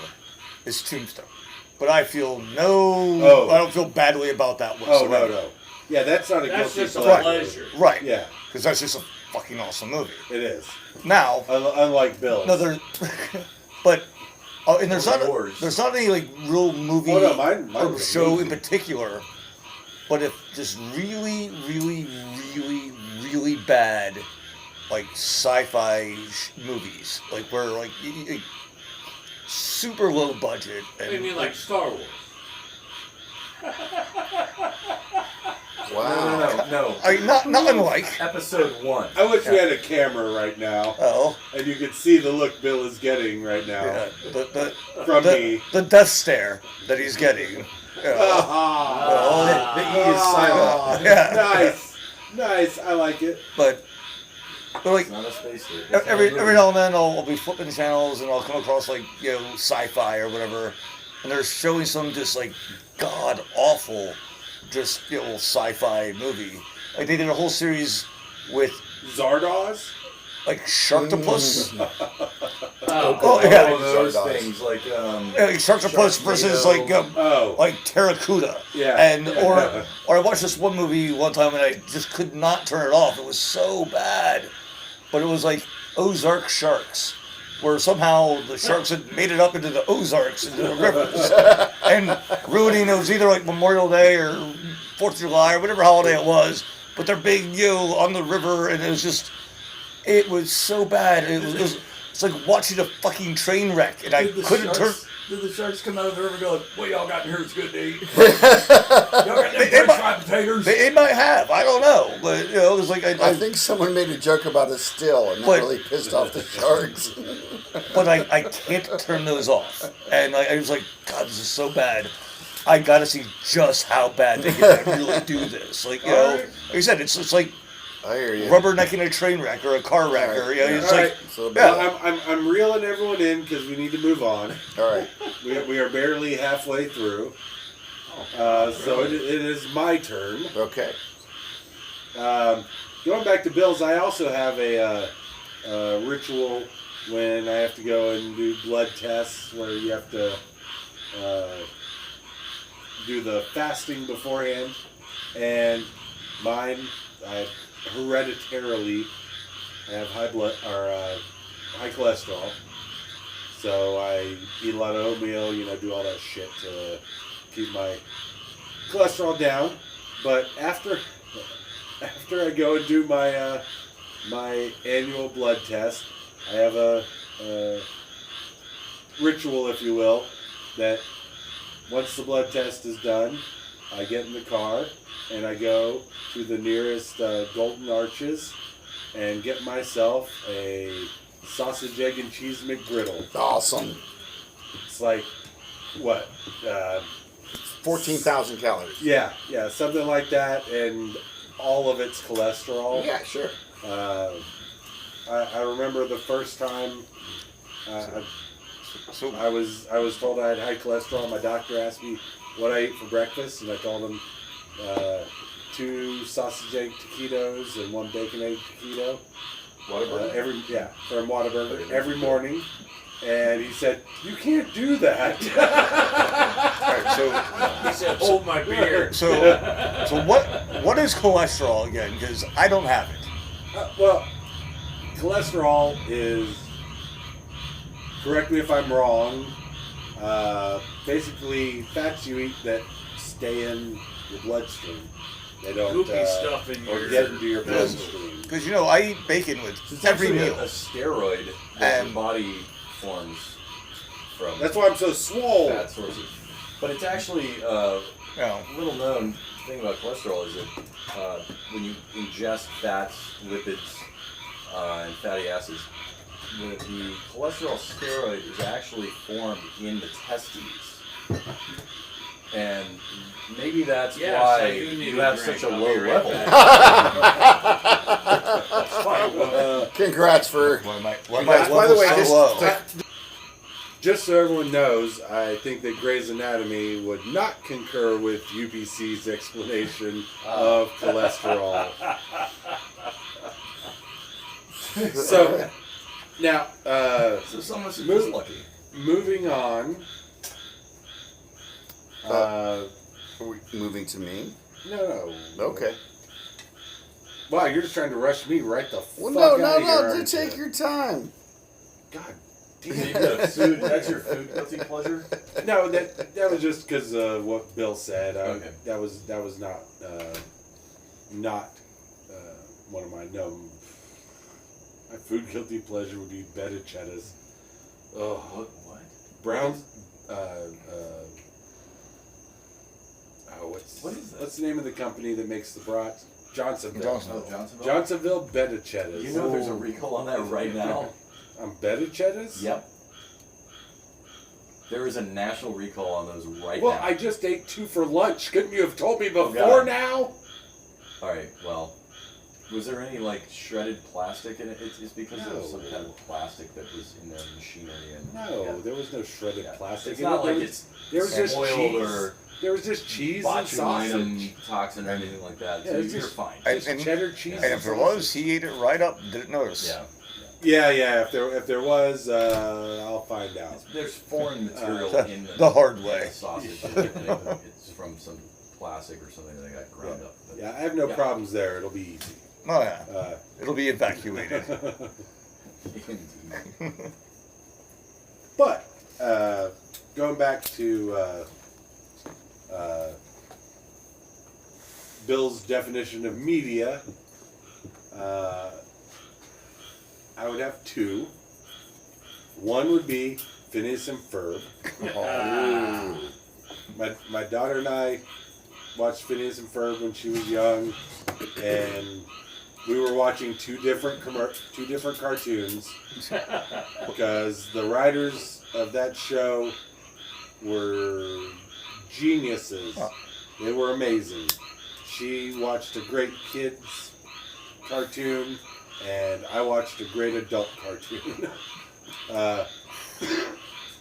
is Tombstone. But I feel I don't feel badly about that Oh whatsoever. no. Yeah, that's not a That's guilty just a pleasure. pleasure. Right. Yeah, Because that's just a fucking awesome movie. it is. Now, Unlike Bill's. no, there's, but and there's Or not yours. there's not any like real movie Oh, no, mine or was a show movie. in particular. But if just really, really, really, really bad, like sci-fi movies, like where like super low budget What do you and mean like Star Wars? Wow. No. I mean, not unlike Episode 1. I wish we had a camera right now, oh and you could see the look Bill is getting right now yeah from me. the death stare that he's getting. You know. Ah, The E is silent. Yeah. nice. I like it. But like It's not a space station. It's every not a movie. now and then I'll be flipping channels and I'll come across like sci-fi or whatever, and they're showing some just like god awful, just sci-fi movie. Like they did a whole series with Zardoz? like Sharktopus. Oh, yeah. All those Zardoz. things like Like Sharktopus versus Oh. like Terracuda. Yeah. And or I watched this one movie one time and I just could not turn it off. It was so bad. But it was like Ozark Sharks, where somehow the sharks had made it up into the Ozarks, into the rivers, and ruining, it was either like Memorial Day or 4th of July or whatever holiday it was, but they're big, on the river, and it was so bad. It's like watching a fucking train wreck, and I couldn't turn. Did the sharks come out of the river and go, what y'all got in here that's good to eat? Y'all got them French fried potatoes? They might have, I don't know, but it was like I think someone made a joke about a still, and that But- really pissed off the sharks. but I can't turn those off, and I was like, God, this is so bad. I gotta see just how bad they can really do this. Like like I said, it's like I hear you. rubbernecking a train wreck or a car wreck, or it's All like right. So, Well, I'm reeling everyone in because we need to move on. all right. We are barely halfway through. So it is my turn. Okay. Going back to Bill's, I also have a ritual when I have to go and do blood tests where you have to do the fasting beforehand. And mine, I hereditarily have high cholesterol. So I eat a lot of oatmeal, do all that shit to keep my cholesterol down. But after I go and do my my annual blood test, I have a ritual, if you will, that once the blood test is done, I get in the car and I go to the nearest Golden Arches and get myself a sausage, egg, and cheese McGriddle. Awesome. It's like, what? 14,000 calories. Yeah, something like that, and all of it's cholesterol. Yeah, sure. I remember the first time so. I was told I had high cholesterol. My doctor asked me what I ate for breakfast, and I told him 2 sausage egg taquitos and 1 bacon egg taquito. Whataburger? From Whataburger every morning. And he said, "You can't do that." Alright, He said, hold my beer. so what is cholesterol again? Because I don't have it. Well, cholesterol is, correct me if I'm wrong, basically fats you eat that stay in your bloodstream. They don't Goopy stuff in or your get into your bloodstream. Because I eat bacon with It's every actually meal. a steroid that And- your body forms from That's why I'm so swole. fat sources. But it's actually little known thing about cholesterol is that when you ingest fats, lipids, and fatty acids, the cholesterol steroid is actually formed in the testes. And maybe that's Yes, why I do need you a have drink. such a I'll low be right level. back. Congrats for. Why am I By the way, so just low? just so everyone knows, I think that Grey's Anatomy would not concur with UPC's explanation of cholesterol. So, now, So someone should Move- be lucky. moving on. Are we moving to me? No. Okay. Wow, you're just trying to rush me right the Well, fuck no, out of here, no. aren't Take you? your time. God So damn. you got a food. That's your food guilty pleasure. No, that was just because of what Bill said. Okay. That was not one of my My food guilty pleasure would be betta cheddars. Oh, What? Brown's. What is that? What's the name of the company that makes the brats? Johnsonville. Johnsonville. Oh, Johnsonville. Johnsonville betta cheddars. You know there's a recall on that right now. Betta cheddars? Yep. There is a national recall on those right Well, now. I just ate 2 for lunch. Couldn't you have told me Oh, before God. now? All right. Well, was there any like shredded plastic in it? It's because there was some No. kind of plastic that was in their machinery and No, yeah. there was no shredded Yeah. plastic. It's in not it. like it's There was just spoiled cheese. or There was just cheese and botulinum sausage. toxin or anything like that. Yeah, so it's you're just- fine. Just And- cheddar cheese. And if there was, he ate it right up, didn't notice. Yeah. Yeah. If there was, I'll find out. There's foreign material in The hard way. sausage. And it's from some plastic or something that got ground up. But Yeah, I have no Yeah. problems there. It'll be easy. Oh yeah. It'll be evacuated. Indeed. But going back to Bill's definition of media, I would have 2. One would be Phineas and Ferb. My daughter and I watched Phineas and Ferb when she was young, and we were watching 2 different cartoons because the writers of that show were geniuses. They were amazing. She watched a great kids cartoon, and I watched a great adult cartoon.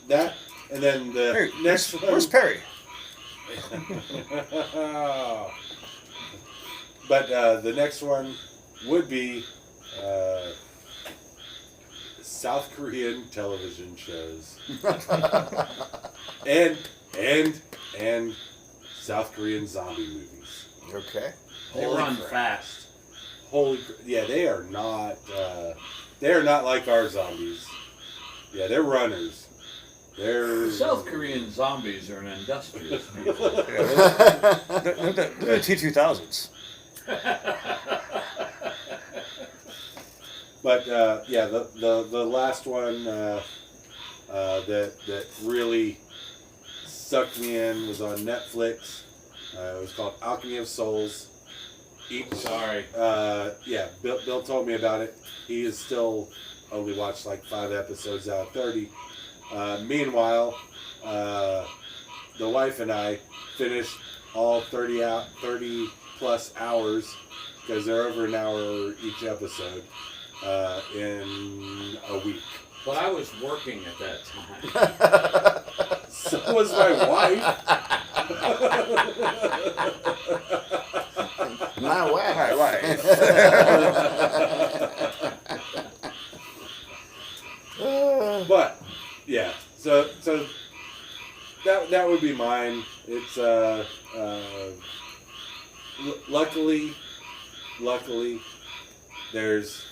That, and then the Hey, next where's one. Perry? But the next one would be South Korean television shows, and South Korean zombie movies. Okay. They Holy run crap. fast. Yeah, they are not like our zombies. Yeah, they're runners. They're South Korean zombies are an industrious people. The T-2000s. But yeah, the last one that really sucked me in was on Netflix. It was called Alchemy of Souls. Sorry. Yeah, Bill told me about it. He has still only watched like 5 episodes out of 30. Meanwhile, the wife and I finished all 30 plus hours, because they're over an hour each episode, in a week. But I was working at that time. So was my wife. My wife. My wife. But yeah, so that would be mine. It's luckily there's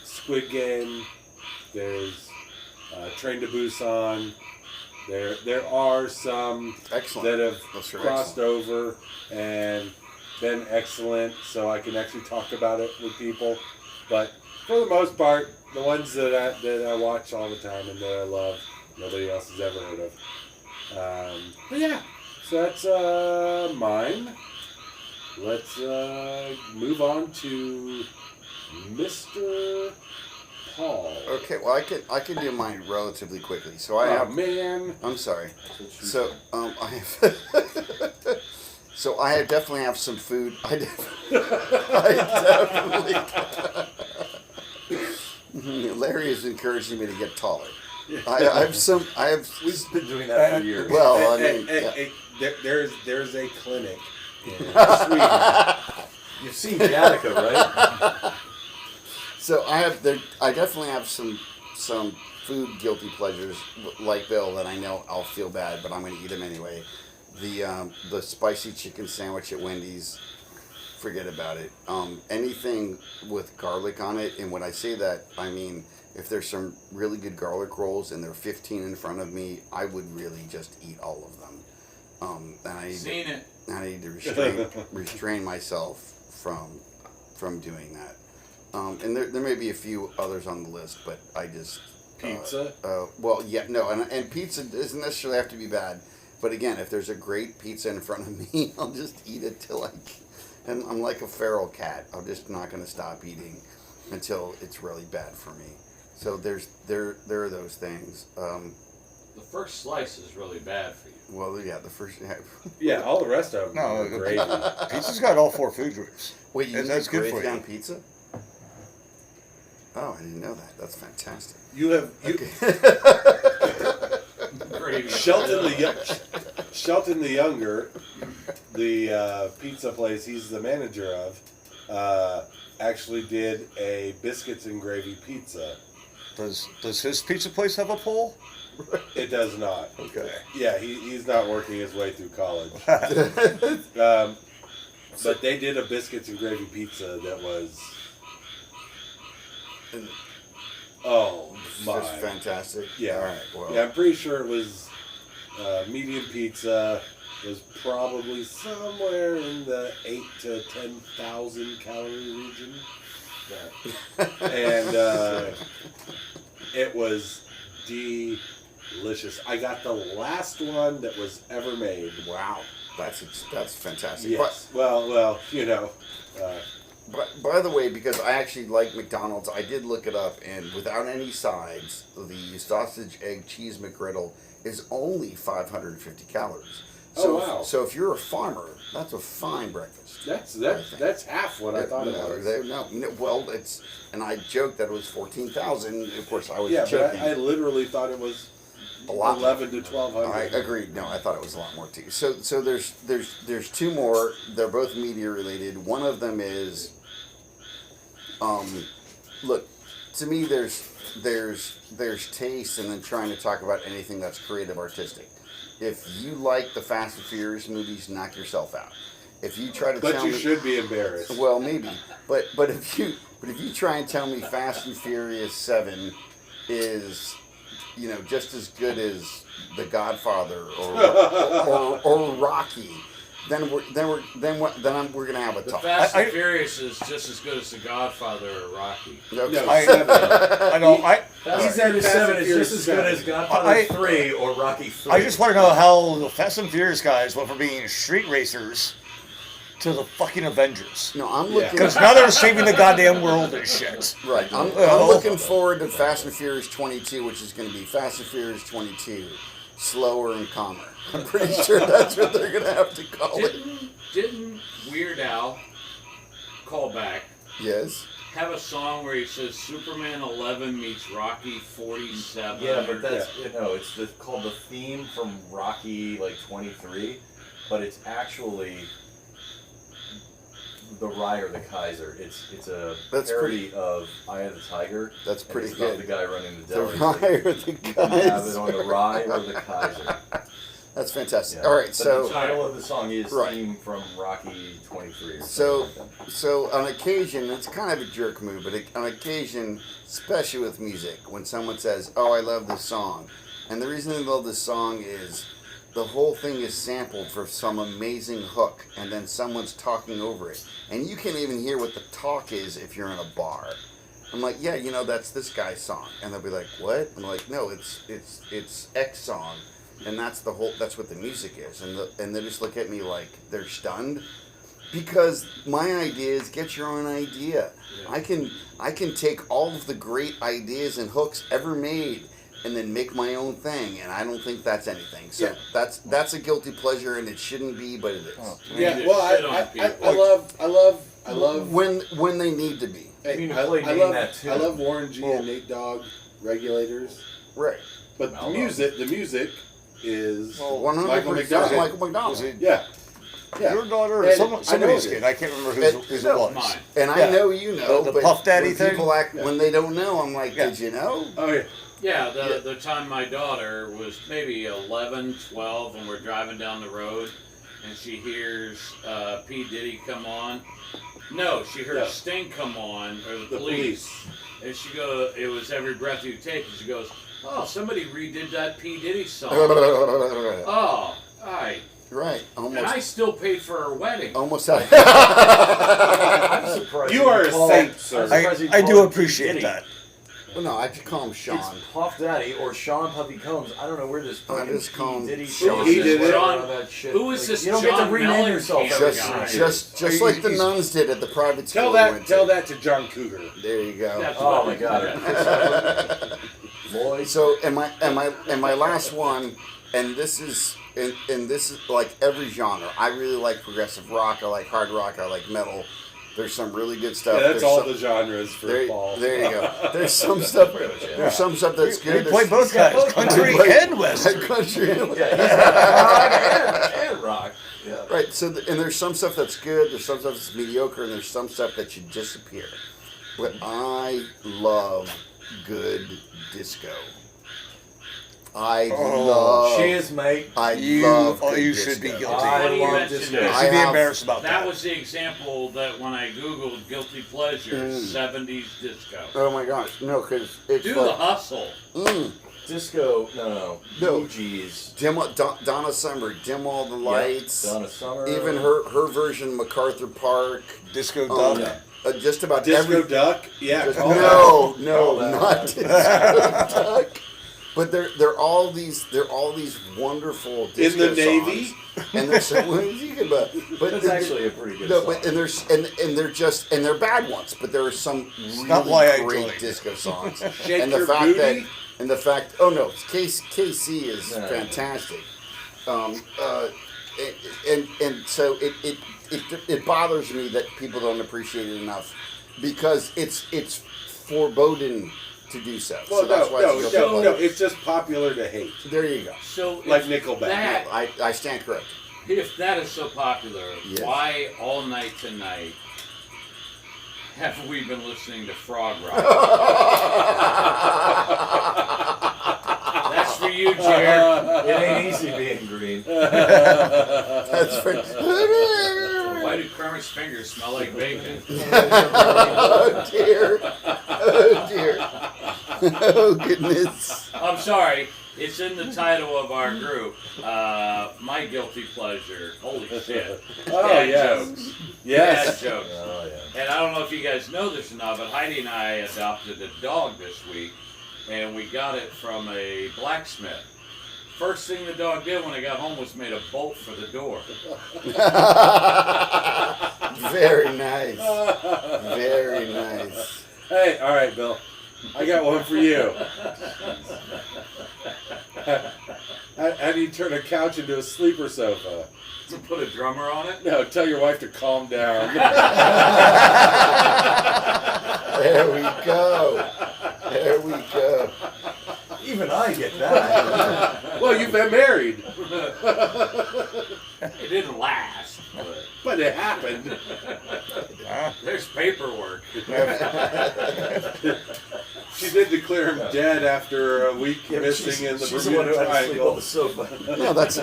Squid Game, there's Train to Busan. There are some Excellent. that have Those are crossed excellent. over and been excellent, so I can actually talk about it with people. But for the most part, the ones that I watch all the time and that I love, nobody else has ever heard of. But yeah, so that's mine. Let's move on to Mr. Paul. Okay, well I can do mine relatively quickly. So I Oh have. man. I'm sorry. That's what she So said. I have. So I definitely have some food. I definitely. Larry is encouraging me to get taller. I have some. I have. We've been doing that for years. Well, I mean, There's a clinic in Sweden. You've seen Gattaca, right? So I have. I definitely have some food guilty pleasures like Bill that I know I'll feel bad, but I'm going to eat them anyway. The spicy chicken sandwich at Wendy's. Forget about it. Anything with garlic on it, and when I say that, I mean if there's some really good garlic rolls and there are 15 in front of me, I would really just eat all of them. And I need to restrain myself from doing that. And there may be a few others on the list, but I just Pizza? Well, yeah, no, and pizza doesn't necessarily have to be bad. But again, if there's a great pizza in front of me, I'll just eat it till and I'm like a feral cat. I'm just not going to stop eating until it's really bad for me. So there are those things. The first slice is really bad for you. Well, yeah, the first. Yeah, all the rest of them No, are gravy. Pizza's got all 4 food groups. Wait, you And use that's good for gravy you. on pizza? Oh, I didn't know that. That's fantastic. You have Gravy. Shelton the Younger, the pizza place he's the manager of, actually did a biscuits and gravy pizza. Does his pizza place have a pole? It does not. Okay. Yeah, he's not working his way through college. But they did a biscuits and gravy pizza that was, oh my, Just fantastic. yeah. All right. Well. Yeah, I'm pretty sure it was medium pizza. Was probably somewhere in the 8 to 10,000 calorie region, and it was delicious. I got the last one that was ever made. Wow. That's fantastic. Yes. Well, you know. But by the way, because I actually like McDonald's, I did look it up, and without any sides, the sausage, egg, cheese McGriddle is only 550 calories. So, Oh, wow. So if you're a farmer, that's a fine breakfast. That's half what I thought it was. No, well, and I joked that it was 14,000. Of course, I was Yeah, joking. but I literally thought it was A lot. 11 to 1,200. I agreed. No, I thought it was a lot more too. So there's 2 more. They're both media related. One of them is, look, to me there's taste, and then trying to talk about anything that's creative, artistic. If you like the Fast and Furious movies, knock yourself out. If you try to But tell you me, should be embarrassed. well, maybe, but if you try and tell me Fast and Furious 7 is, just as good as The Godfather or Rocky, then we're gonna have a The talk. Fast and Furious is just as good as The Godfather or Rocky. Okay. No, I 7. I know. Fast and Furious 7 is just as good as Godfather 3 or Rocky 3. I just want to know how the Fast and Furious guys went from being street racers to the fucking Avengers. No, I'm looking. Because now they're saving the goddamn world and shit. Right. I'm Well- looking forward to Fast and Furious 22, which is going to be Fast and Furious 22, slower and calmer. I'm pretty sure that's what they're going to have to call it. Didn't Weird Al, callback, Yes. have a song where he says Superman 11 meets Rocky 47? Yeah, but that's it's called the theme from Rocky 23, but it's actually the Rye or the Kaiser. It's a That's parody of Eye of the Tiger. That's and pretty it's about good. the guy running the The deli. Rye or the You can have it on the Kaiser. Rye or the Kaiser. That's fantastic. Yeah. All right, But so the title of the song is Right. theme from Rocky 23. Or So- something like that. so on occasion, it's kind of a jerk move, but on occasion, especially with music, when someone says, "Oh, I love this song," and the reason they love this song is the whole thing is sampled for some amazing hook, and then someone's talking over it, and you can't even hear what the talk is if you're in a bar. I'm like, yeah, that's this guy's song, and they'll be like, what? I'm like, no, it's X song, and that's what the music is, and they just look at me like they're stunned, because my idea is get your own idea. Yeah. I can take all of the great ideas and hooks ever made, and then make my own thing, and I don't think that's anything. So Yeah. that's a guilty pleasure, and it shouldn't be, but it is. Oh. Yeah, You well, shit on I love. When they need to be. You need to I play Name love That Tune. I love Warren G and Nate Dogg regulators. Right. But Malvo. the music is Well, 100% Michael McDonald. Michael McDonald. Was it Yeah. Yeah. your daughter or And somebody's I know it kid? is. I can't remember It- whose it no, was. mine. And I Yeah. know you know, The but Puff Daddy when thing? people act when they don't know, I'm like, Yeah. did you know? Oh yeah. Yeah, the time my daughter was maybe 11, 12, and we're driving down the road, and she hears P. Diddy come on. No, she heard No. Sting come on, or the The police. police. And she goes, it was Every Breath You Take, and she goes, oh, somebody redid that P. Diddy song. Oh, alright. Right. And I Almost. still paid for her wedding. Almost had. I'm surprised. You are a call- saint, I'm sir. surprised you I call do it appreciate Diddy. that. Well, no, I could call him Sean. It's Puff Daddy or Sean Puffy Combs. I don't know where this fucking just call him Diddy Sean. He did it. all that shit. Who is this You don't get John to rename Mellencamp yourself guy? every Just, time. just like the nuns did at the private school. Tell we that went tell to. that to John Cougar. There you go. That's Oh what my we God. did. Lloyd. So, and my last one, and this is like every genre. I really like progressive rock. I like hard rock. I like metal. There's some really good stuff. Yeah, that's There's all some- the genres for There, Paul. there you go. There's some stuff. Pretty much it. There's some stuff that's We good. play both got guys, both country guys. and western. Country. Yeah, he's got rock and rock. Yeah. Right. So, and there's some stuff that's good. There's some stuff that's mediocre, and there's some stuff that should disappear. But I love good disco. I love. Cheers, mate. I You- love. oh, good you should be disco. guilty. I Funny you love mention disco. You that. I should be have- embarrassed about That that. was the example that when I Googled guilty pleasures, 70s disco. Oh my gosh, no, because it's Do the like hustle. Disco. No. No. Bee Gees. Donna Summer, dim all the lights. Donna Summer. Even her version, MacArthur Park. Disco Um, Duck. Just about Disco every. Duck? Yeah. call that. No, Call that. not Disco Duck. But they're all these wonderful In disco the Navy? songs. And there's some but That's actually a pretty good no, song. but and there's and they're bad ones, but there are some not why I really great joined. disco songs. Shake and the Your fact Booty? that and the fact KC is Yeah. fantastic. And so it bothers me that people don't appreciate it enough because it's foreboding to do so. Well, So that's why it's guilty no. pleasure. It's just popular to hate. There you go. So Like if Nickelback. that, I stand corrected. if that is so popular, Yes. why all night tonight have we been listening to Frog Rock? That's for you, Jared. It ain't easy being green. That's for, Why do Kermit's fingers smell like bacon? oh dear. Oh dear. Oh goodness. I'm sorry. It's in the title of our group. My guilty pleasure. Holy shit. Oh, Dad yes. jokes. Yes. Dad jokes. Oh yeah. And I don't know if you guys know this or not, but Heidi and I adopted a dog this week, and we got it from a blacksmith. First thing the dog did when I got home was made a bolt for the door. Very nice. Very nice. Hey, all right, Bill. I got one for you. How do you turn a couch into a sleeper sofa? To put a drummer on it? No, tell your wife to calm down. There we go. There we go. Even I get that. Well, you've been married, It didn't last, but but it happened. there's paperwork. She did declare him dead after a week Yeah, but missing in the she's the one Bermuda who had to sleep on Triangle. the sofa. No, that's.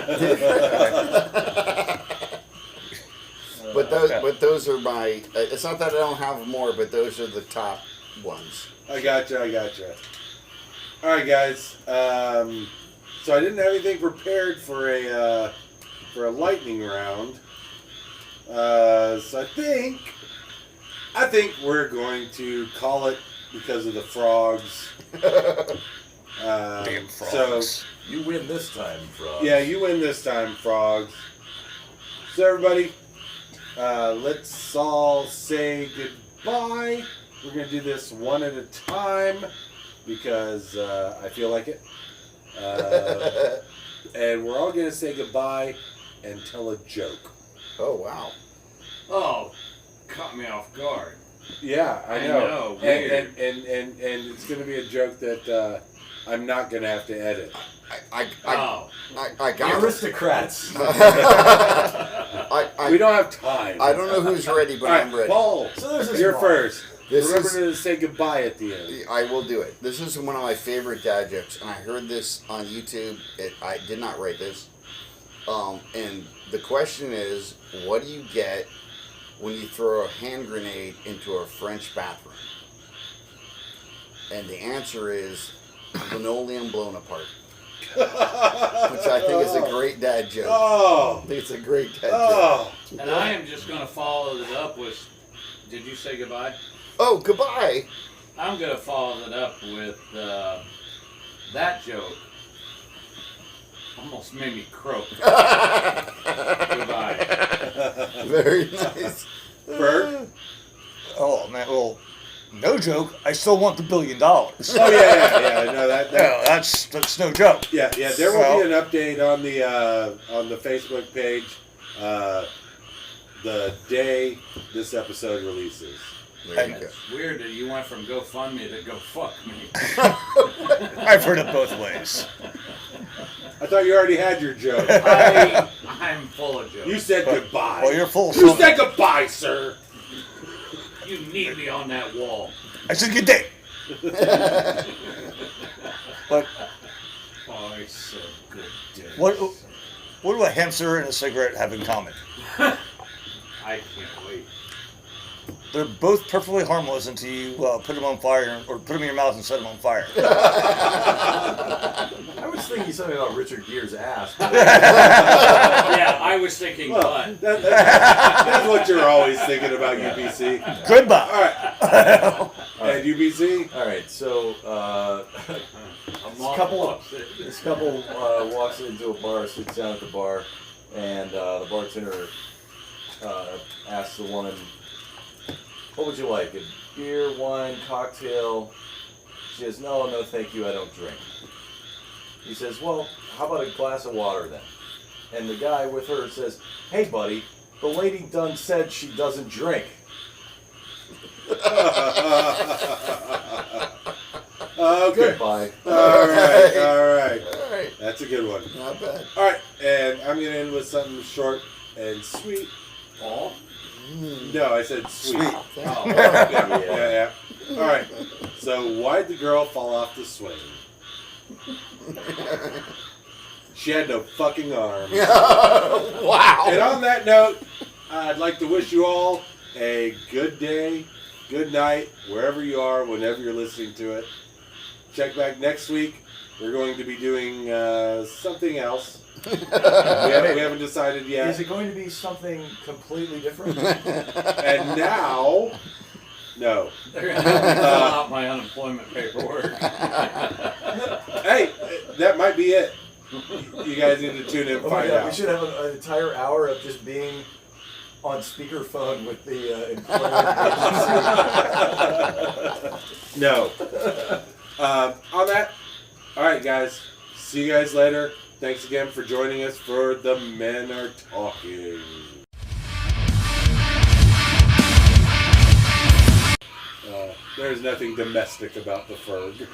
But those are my. It's not that I don't have more, but those are the top ones. I gotcha. All right, guys. So I didn't have anything prepared for a lightning round. So I think we're going to call it because of the frogs. Damn frogs. So You win this time, Frog. yeah, you win this time, frogs. So everybody, let's all say goodbye. We're gonna do this one at a time because I feel like it. And we're all gonna say goodbye and tell a joke. Oh wow. Oh, caught me off guard. Yeah, I I know. know, And weird. it's gonna be a joke that I'm not gonna have to edit. I The got aristocrats. We don't have time. I don't know who's ready, but All right, I'm ready. Paul, So there's this you're mom. first. This Remember is- to say goodbye at the end. I will do it. This is one of my favorite dad jokes, and I heard this on YouTube. I did not write this. And the question is, what do you get when you throw a hand grenade into a French bathroom? And the answer is linoleum blown apart. Which I think is a great dad joke. Oh. I think it's a great dad joke. Oh. And I am just going to follow it up with, did you say goodbye? Oh, goodbye. I'm going to follow it up with that joke. Almost made me croak. Goodbye. Very nice. Bert? Oh man, well, no joke. I still want the $1 billion. Oh Oh yeah. No, that that's no joke. yeah. There will be an update on the Facebook page the day this episode releases. There you go. It's weird that you went from GoFundMe to GoFuckMe. I've heard it both ways. I thought you already had your joke. I'm full of jokes. You said goodbye. Well, you're full of You something. said goodbye, sir. You need me on that wall. I said good day. But I said good day. what do a hamster and a cigarette have in common? I can't wait. They're both perfectly harmless until you put them on fire or put them in your mouth and set them on fire. I was thinking something about Richard Gere's ass. Yeah, I was thinking Well, butt. that's what you're always thinking about, UBC. All Goodbye. right. And UBC? All right, so A this couple walks into a bar, sits down at the bar, and the bartender asks the woman, "What would you like? A beer, wine, cocktail?" She says, "No, thank you, I don't drink." He says, "Well, how about a glass of water then?" And the guy with her says, "Hey, buddy, the lady done said she doesn't drink." Okay. Goodbye. All right. All right. That's a good one. Not bad. All right. And I'm going to end with something short and sweet. Oh, No, I said sweet. Sweet. Yeah. All right. So, why'd the girl fall off the swing? She had no fucking arms. Wow. And on that note, I'd like to wish you all a good day, good night, wherever you are, whenever you're listening to it. Check back next week. We're going to be doing something else. We haven't decided yet. Is it going to be something completely different? And now, no. they're going to have me fill out my unemployment paperwork. Hey, that might be it. You guys need to tune in and Oh my find God, we out. should have an entire hour of just being on speakerphone with the employment agency. No. On that, all right, guys. See you guys later. Thanks again for joining us for The Men Are Talking. There's nothing domestic about the Ferg.